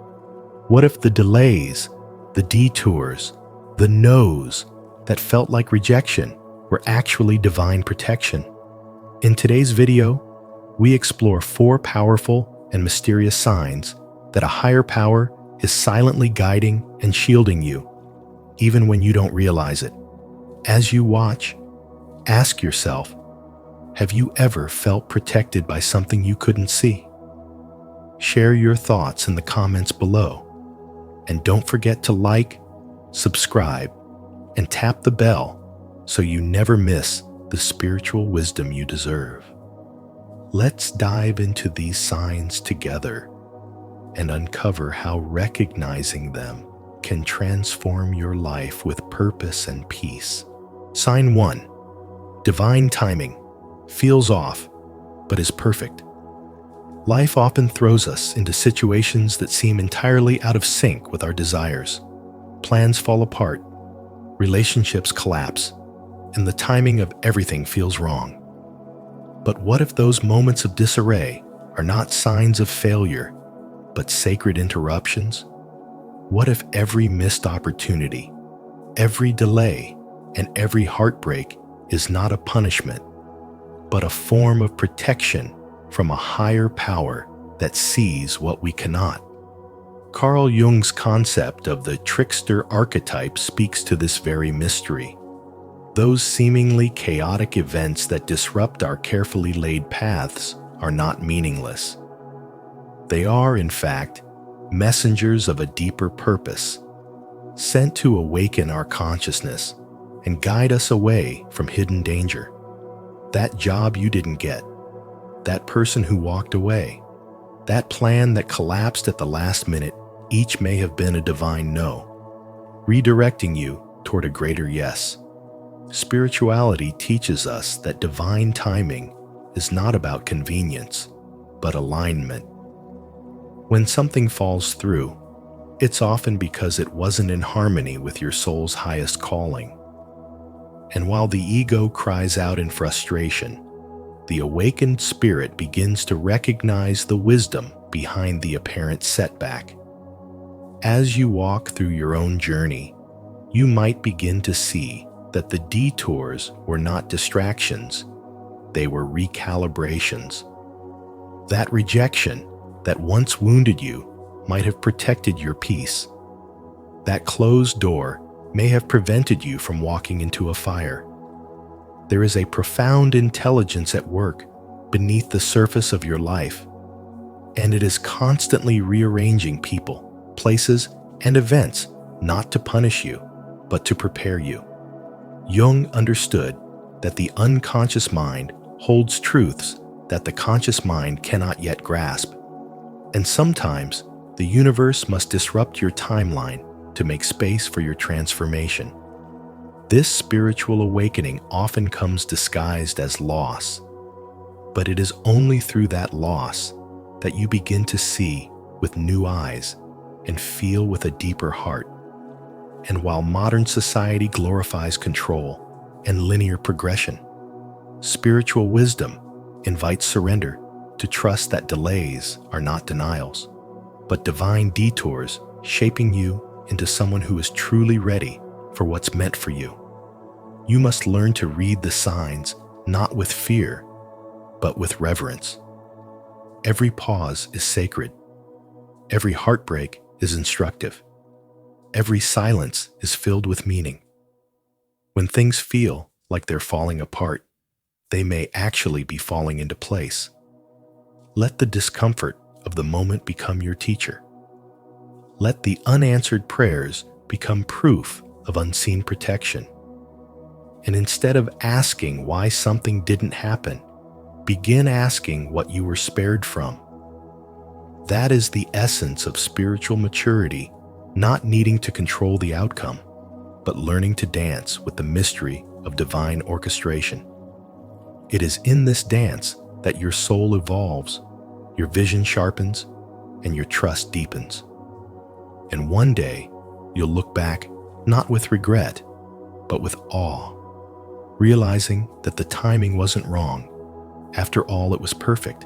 What if the delays, The detours, the no's that felt like rejection were actually divine protection. In today's video, we explore 4 powerful and mysterious signs that a higher power is silently guiding and shielding you, even when you don't realize it. As you watch, ask yourself, have you ever felt protected by something you couldn't see? Share your thoughts in the comments below. And don't forget to like, subscribe, and tap the bell so you never miss the spiritual wisdom you deserve. Let's dive into these signs together and uncover how recognizing them can transform your life with purpose and peace. Sign 1. Divine timing. Feels off, but is perfect. Life often throws us into situations that seem entirely out of sync with our desires. Plans fall apart, relationships collapse, and the timing of everything feels wrong. But what if those moments of disarray are not signs of failure, but sacred interruptions? What if every missed opportunity, every delay, and every heartbreak is not a punishment, but a form of protection from a higher power that sees what we cannot? Carl Jung's concept of the trickster archetype speaks to this very mystery. Those seemingly chaotic events that disrupt our carefully laid paths are not meaningless. They are, in fact, messengers of a deeper purpose, sent to awaken our consciousness and guide us away from hidden danger. That job you didn't get, that person who walked away, that plan that collapsed at the last minute, each may have been a divine no, redirecting you toward a greater yes. Spirituality teaches us that divine timing is not about convenience, but alignment. When something falls through, it's often because it wasn't in harmony with your soul's highest calling. And while the ego cries out in frustration, the awakened spirit begins to recognize the wisdom behind the apparent setback. As you walk through your own journey, you might begin to see that the detours were not distractions, they were recalibrations. That rejection that once wounded you might have protected your peace. That closed door may have prevented you from walking into a fire. There is a profound intelligence at work beneath the surface of your life, and it is constantly rearranging people, places, and events not to punish you, but to prepare you. Jung understood that the unconscious mind holds truths that the conscious mind cannot yet grasp, and sometimes the universe must disrupt your timeline to make space for your transformation. This spiritual awakening often comes disguised as loss, but it is only through that loss that you begin to see with new eyes and feel with a deeper heart. And while modern society glorifies control and linear progression, spiritual wisdom invites surrender, to trust that delays are not denials, but divine detours shaping you into someone who is truly ready for what's meant for you. You must learn to read the signs not with fear, but with reverence. Every pause is sacred. Every heartbreak is instructive. Every silence is filled with meaning. When things feel like they're falling apart, they may actually be falling into place. Let the discomfort of the moment become your teacher. Let the unanswered prayers become proof of unseen protection. And instead of asking why something didn't happen, begin asking what you were spared from. That is the essence of spiritual maturity, not needing to control the outcome, but learning to dance with the mystery of divine orchestration. It is in this dance that your soul evolves, your vision sharpens, and your trust deepens. And one day, you'll look back not with regret, but with awe, realizing that the timing wasn't wrong. After all, it was perfect.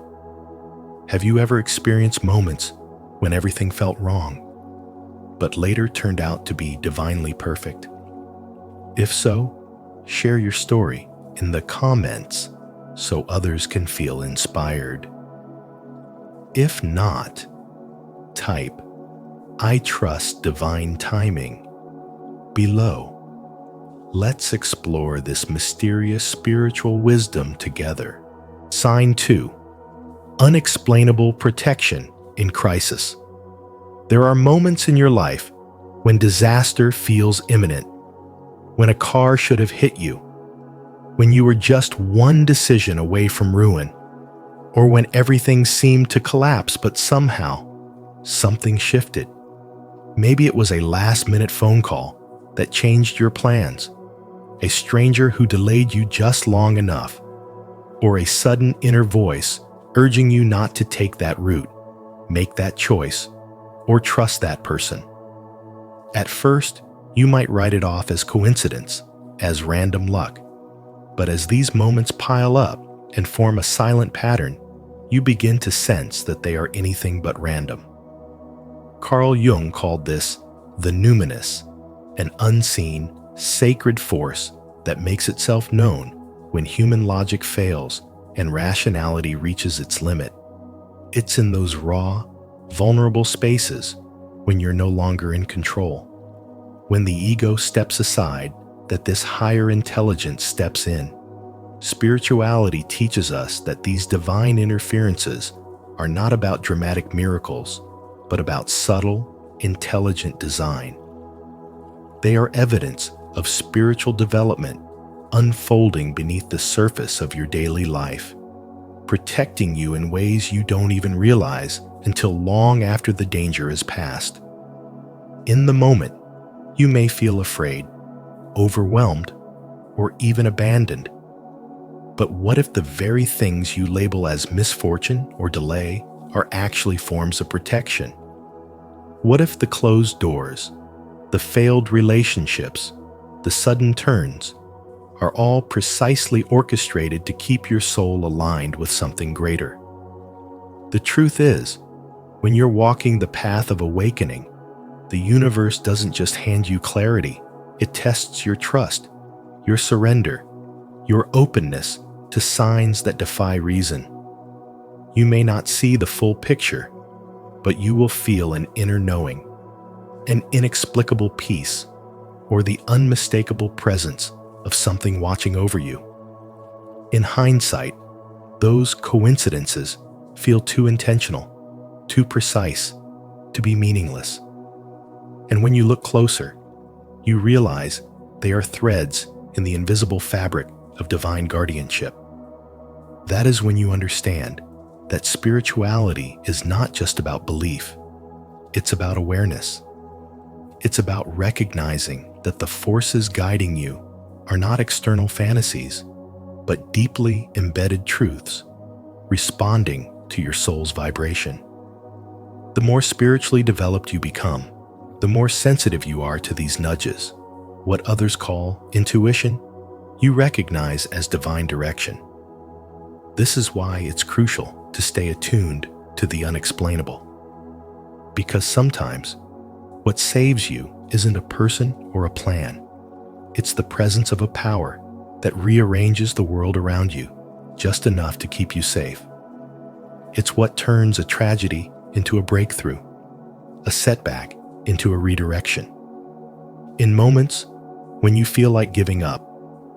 Have you ever experienced moments when everything felt wrong, but later turned out to be divinely perfect? If so, share your story in the comments so others can feel inspired. If not, type "I trust divine timing" below. Let's explore this mysterious spiritual wisdom together. Sign 2. Unexplainable protection in crisis. There are moments in your life when disaster feels imminent, when a car should have hit you, when you were just one decision away from ruin, or when everything seemed to collapse but somehow something shifted. Maybe it was a last-minute phone call that changed your plans, a stranger who delayed you just long enough, or a sudden inner voice urging you not to take that route, make that choice, or trust that person. At first, you might write it off as coincidence, as random luck. But as these moments pile up and form a silent pattern, you begin to sense that they are anything but random. Carl Jung called this the numinous, an unseen, sacred force that makes itself known when human logic fails and rationality reaches its limit. It's in those raw, vulnerable spaces when you're no longer in control, when the ego steps aside, that this higher intelligence steps in. Spirituality teaches us that these divine interferences are not about dramatic miracles, but about subtle, intelligent design. They are evidence of spiritual development unfolding beneath the surface of your daily life, protecting you in ways you don't even realize until long after the danger is past. In the moment, you may feel afraid, overwhelmed, or even abandoned. But what if the very things you label as misfortune or delay are actually forms of protection? What if the closed doors, the failed relationships, the sudden turns, are all precisely orchestrated to keep your soul aligned with something greater? The truth is, when you're walking the path of awakening, the universe doesn't just hand you clarity, it tests your trust, your surrender, your openness to signs that defy reason. You may not see the full picture, but you will feel an inner knowing, an inexplicable peace, or the unmistakable presence of something watching over you. In hindsight, those coincidences feel too intentional, too precise, to be meaningless. And when you look closer, you realize they are threads in the invisible fabric of divine guardianship. That is when you understand that spirituality is not just about belief, it's about awareness. It's about recognizing that the forces guiding you are not external fantasies, but deeply embedded truths, responding to your soul's vibration. The more spiritually developed you become, the more sensitive you are to these nudges, what others call intuition, you recognize as divine direction. This is why it's crucial to stay attuned to the unexplainable. Because sometimes, what saves you isn't a person or a plan. It's the presence of a power that rearranges the world around you just enough to keep you safe. It's what turns a tragedy into a breakthrough, a setback into a redirection. In moments when you feel like giving up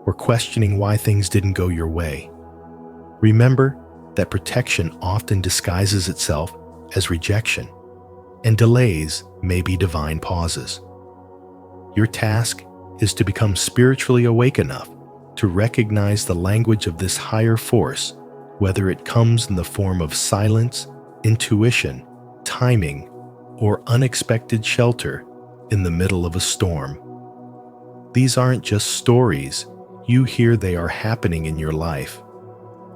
or questioning why things didn't go your way, remember that protection often disguises itself as rejection, and delays may be divine pauses. Your task is to become spiritually awake enough to recognize the language of this higher force, whether it comes in the form of silence, intuition, timing, or unexpected shelter in the middle of a storm. These aren't just stories. You hear they are happening in your life,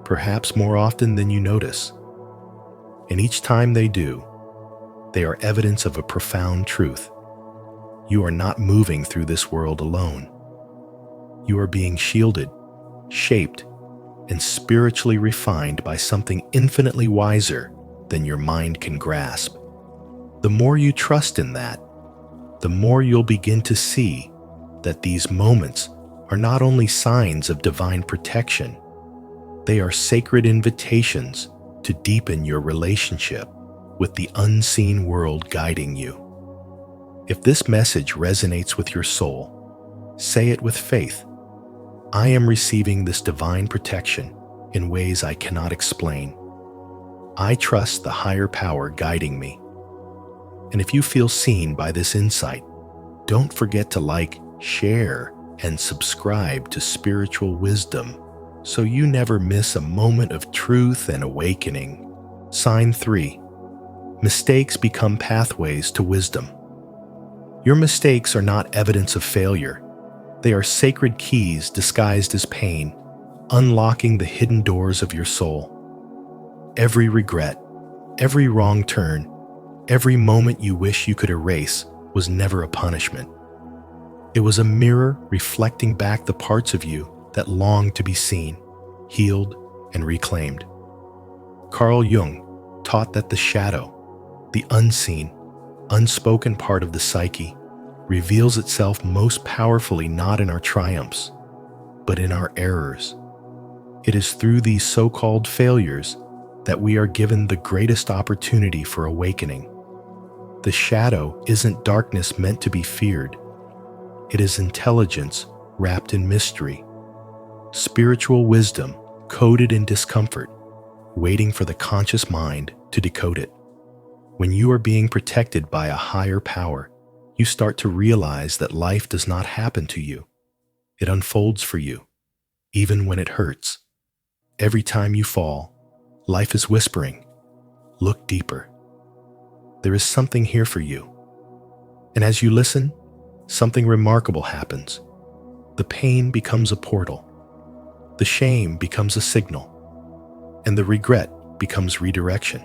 perhaps more often than you notice. And each time they do, they are evidence of a profound truth. You are not moving through this world alone. You are being shielded, shaped, and spiritually refined by something infinitely wiser than your mind can grasp. The more you trust in that, the more you'll begin to see that these moments are not only signs of divine protection, they are sacred invitations to deepen your relationship with the unseen world guiding you. If this message resonates with your soul, say it with faith. I am receiving this divine protection in ways I cannot explain. I trust the higher power guiding me. And if you feel seen by this insight, don't forget to like, share, and subscribe to Spiritual Wisdom so you never miss a moment of truth and awakening. Sign 3. Mistakes become pathways to wisdom. Your mistakes are not evidence of failure. They are sacred keys disguised as pain, unlocking the hidden doors of your soul. Every regret, every wrong turn, every moment you wish you could erase was never a punishment. It was a mirror reflecting back the parts of you that longed to be seen, healed, and reclaimed. Carl Jung taught that the shadow, the unseen, unspoken part of the psyche, reveals itself most powerfully not in our triumphs, but in our errors. It is through these so-called failures that we are given the greatest opportunity for awakening. The shadow isn't darkness meant to be feared. It is intelligence wrapped in mystery, spiritual wisdom coded in discomfort, waiting for the conscious mind to decode it. When you are being protected by a higher power, you start to realize that life does not happen to you. It unfolds for you, even when it hurts. Every time you fall, life is whispering, look deeper. There is something here for you. And as you listen, something remarkable happens. The pain becomes a portal. The shame becomes a signal. And the regret becomes redirection.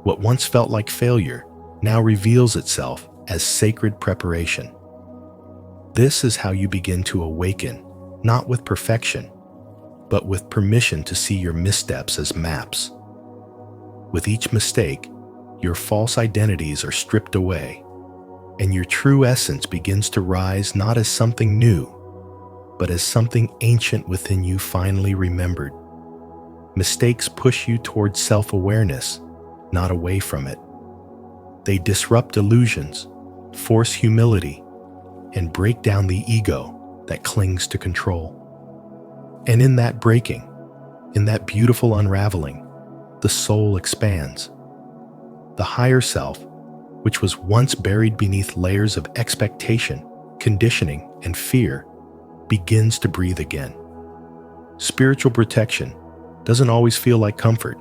What once felt like failure now reveals itself as sacred preparation. This is how you begin to awaken, not with perfection, but with permission to see your missteps as maps. With each mistake, your false identities are stripped away, and your true essence begins to rise not as something new, but as something ancient within you finally remembered. Mistakes push you towards self-awareness, not away from it. They disrupt illusions, force humility, and break down the ego that clings to control. And in that breaking, in that beautiful unraveling, the soul expands. The higher self, which was once buried beneath layers of expectation, conditioning, and fear, begins to breathe again. Spiritual protection doesn't always feel like comfort.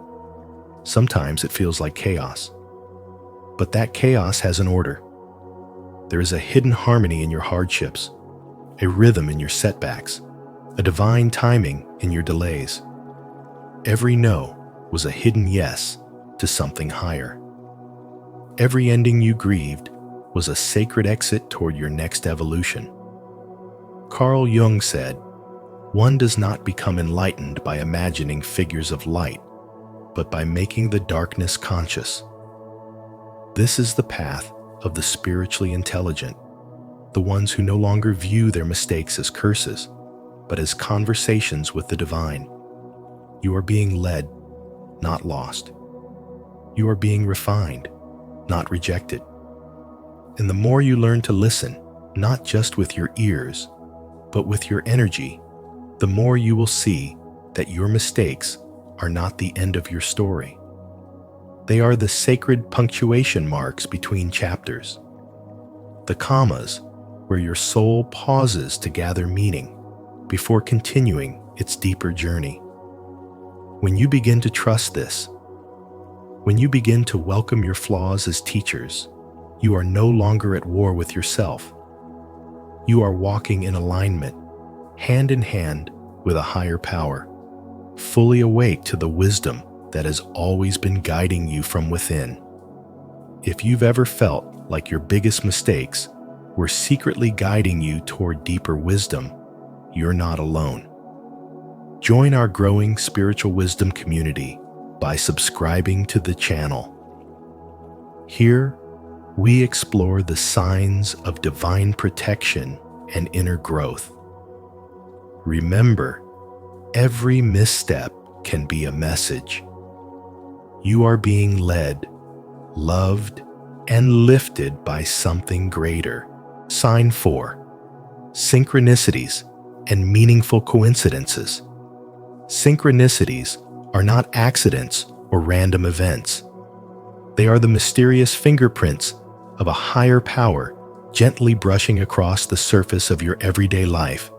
Sometimes it feels like chaos. But that chaos has an order. There is a hidden harmony in your hardships, a rhythm in your setbacks, a divine timing in your delays. Every no was a hidden yes to something higher. Every ending you grieved was a sacred exit toward your next evolution. Carl Jung said, "One does not become enlightened by imagining figures of light, but by making the darkness conscious." This is the path of the spiritually intelligent, the ones who no longer view their mistakes as curses, but as conversations with the divine. You are being led, not lost. You are being refined, not rejected. And the more you learn to listen, not just with your ears, but with your energy, the more you will see that your mistakes are not the end of your story. They are the sacred punctuation marks between chapters, the commas where your soul pauses to gather meaning before continuing its deeper journey. When you begin to trust this, when you begin to welcome your flaws as teachers, you are no longer at war with yourself. You are walking in alignment, hand in hand with a higher power, fully awake to the wisdom that has always been guiding you from within. If you've ever felt like your biggest mistakes were secretly guiding you toward deeper wisdom, you're not alone. Join our growing spiritual wisdom community by subscribing to the channel. Here, we explore the signs of divine protection and inner growth. Remember, every misstep can be a message. You are being led, loved, and lifted by something greater. Sign 4. Synchronicities and meaningful coincidences. Synchronicities are not accidents or random events. They are the mysterious fingerprints of a higher power gently brushing across the surface of your everyday life,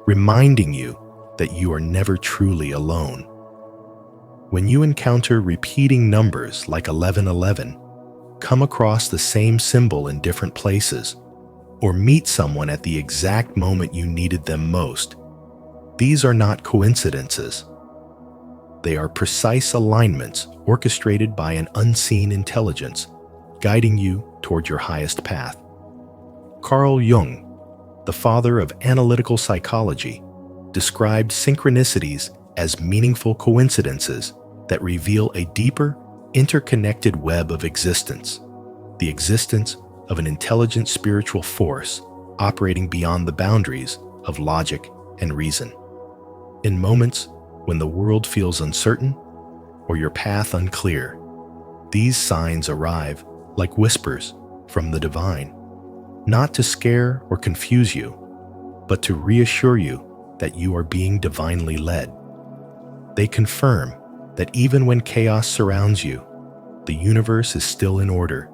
reminding you that you are never truly alone. When you encounter repeating numbers like 1111, come across the same symbol in different places, or meet someone at the exact moment you needed them most, these are not coincidences. They are precise alignments orchestrated by an unseen intelligence, guiding you toward your highest path. Carl Jung, the father of analytical psychology, described synchronicities as meaningful coincidences that reveal a deeper, interconnected web of existence, the existence of an intelligent spiritual force operating beyond the boundaries of logic and reason. In moments when the world feels uncertain or your path unclear, these signs arrive like whispers from the divine, not to scare or confuse you, but to reassure you that you are being divinely led. They confirm that even when chaos surrounds you, the universe is still in order,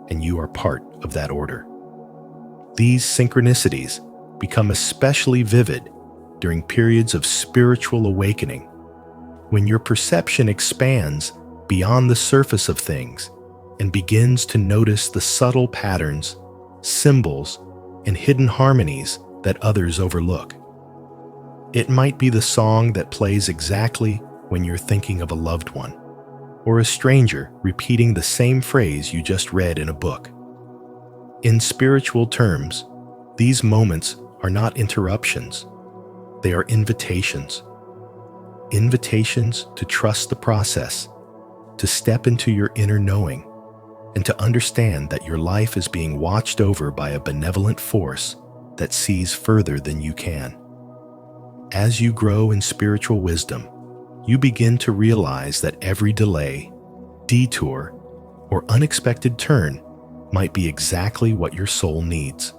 and you are part of that order. These synchronicities become especially vivid during periods of spiritual awakening, when your perception expands beyond the surface of things and begins to notice the subtle patterns, symbols, and hidden harmonies that others overlook. It might be the song that plays exactly when you're thinking of a loved one, or a stranger repeating the same phrase you just read in a book. In spiritual terms, these moments are not interruptions. They are invitations. Invitations to trust the process, to step into your inner knowing, and to understand that your life is being watched over by a benevolent force that sees further than you can. As you grow in spiritual wisdom, you begin to realize that every delay, detour, or unexpected turn might be exactly what your soul needs.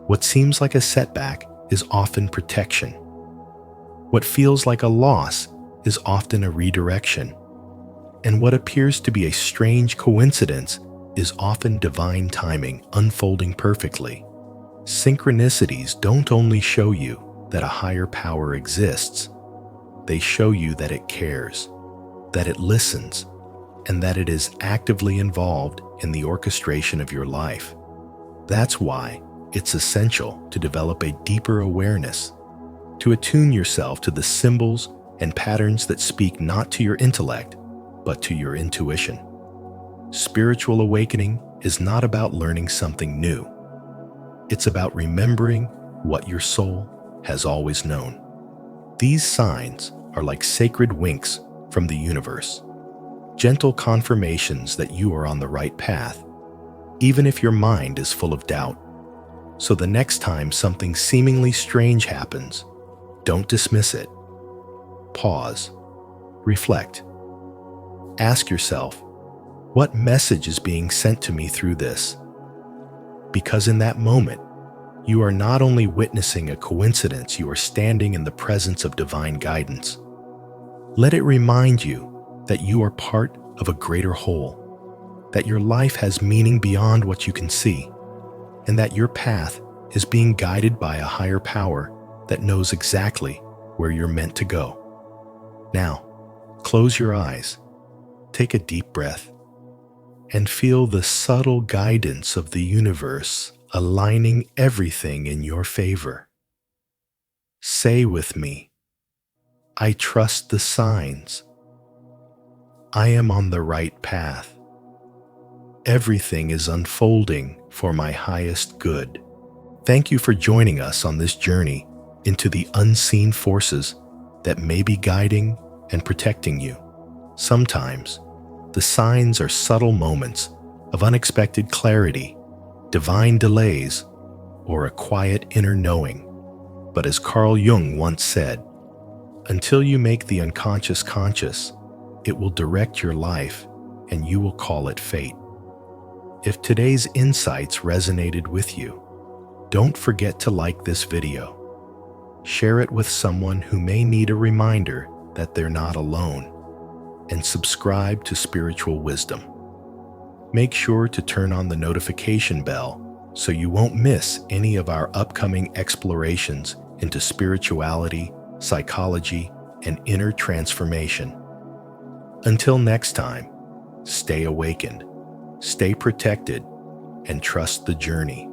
What seems like a setback is often protection. What feels like a loss is often a redirection. And what appears to be a strange coincidence is often divine timing unfolding perfectly. Synchronicities don't only show you that a higher power exists, they show you that it cares, that it listens, and that it is actively involved in the orchestration of your life. That's why it's essential to develop a deeper awareness, to attune yourself to the symbols and patterns that speak not to your intellect, but to your intuition. Spiritual awakening is not about learning something new. It's about remembering what your soul has always known. These signs are like sacred winks from the universe, gentle confirmations that you are on the right path, even if your mind is full of doubt. So the next time something seemingly strange happens, don't dismiss it. Pause. Reflect. Ask yourself, what message is being sent to me through this? Because in that moment, you are not only witnessing a coincidence, you are standing in the presence of divine guidance. Let it remind you that you are part of a greater whole, that your life has meaning beyond what you can see, and that your path is being guided by a higher power that knows exactly where you're meant to go. Now, close your eyes, take a deep breath, and feel the subtle guidance of the universe aligning everything in your favor. Say with me, I trust the signs. I am on the right path. Everything is unfolding for my highest good. Thank you for joining us on this journey into the unseen forces that may be guiding and protecting you. Sometimes, the signs are subtle moments of unexpected clarity, divine delays, or a quiet inner knowing. But as Carl Jung once said, until you make the unconscious conscious, it will direct your life and you will call it fate. If today's insights resonated with you, don't forget to like this video. Share it with someone who may need a reminder that they're not alone, and subscribe to Spiritual Wisdom. Make sure to turn on the notification bell so you won't miss any of our upcoming explorations into spirituality, psychology, and inner transformation. Until next time, stay awakened, stay protected, and trust the journey.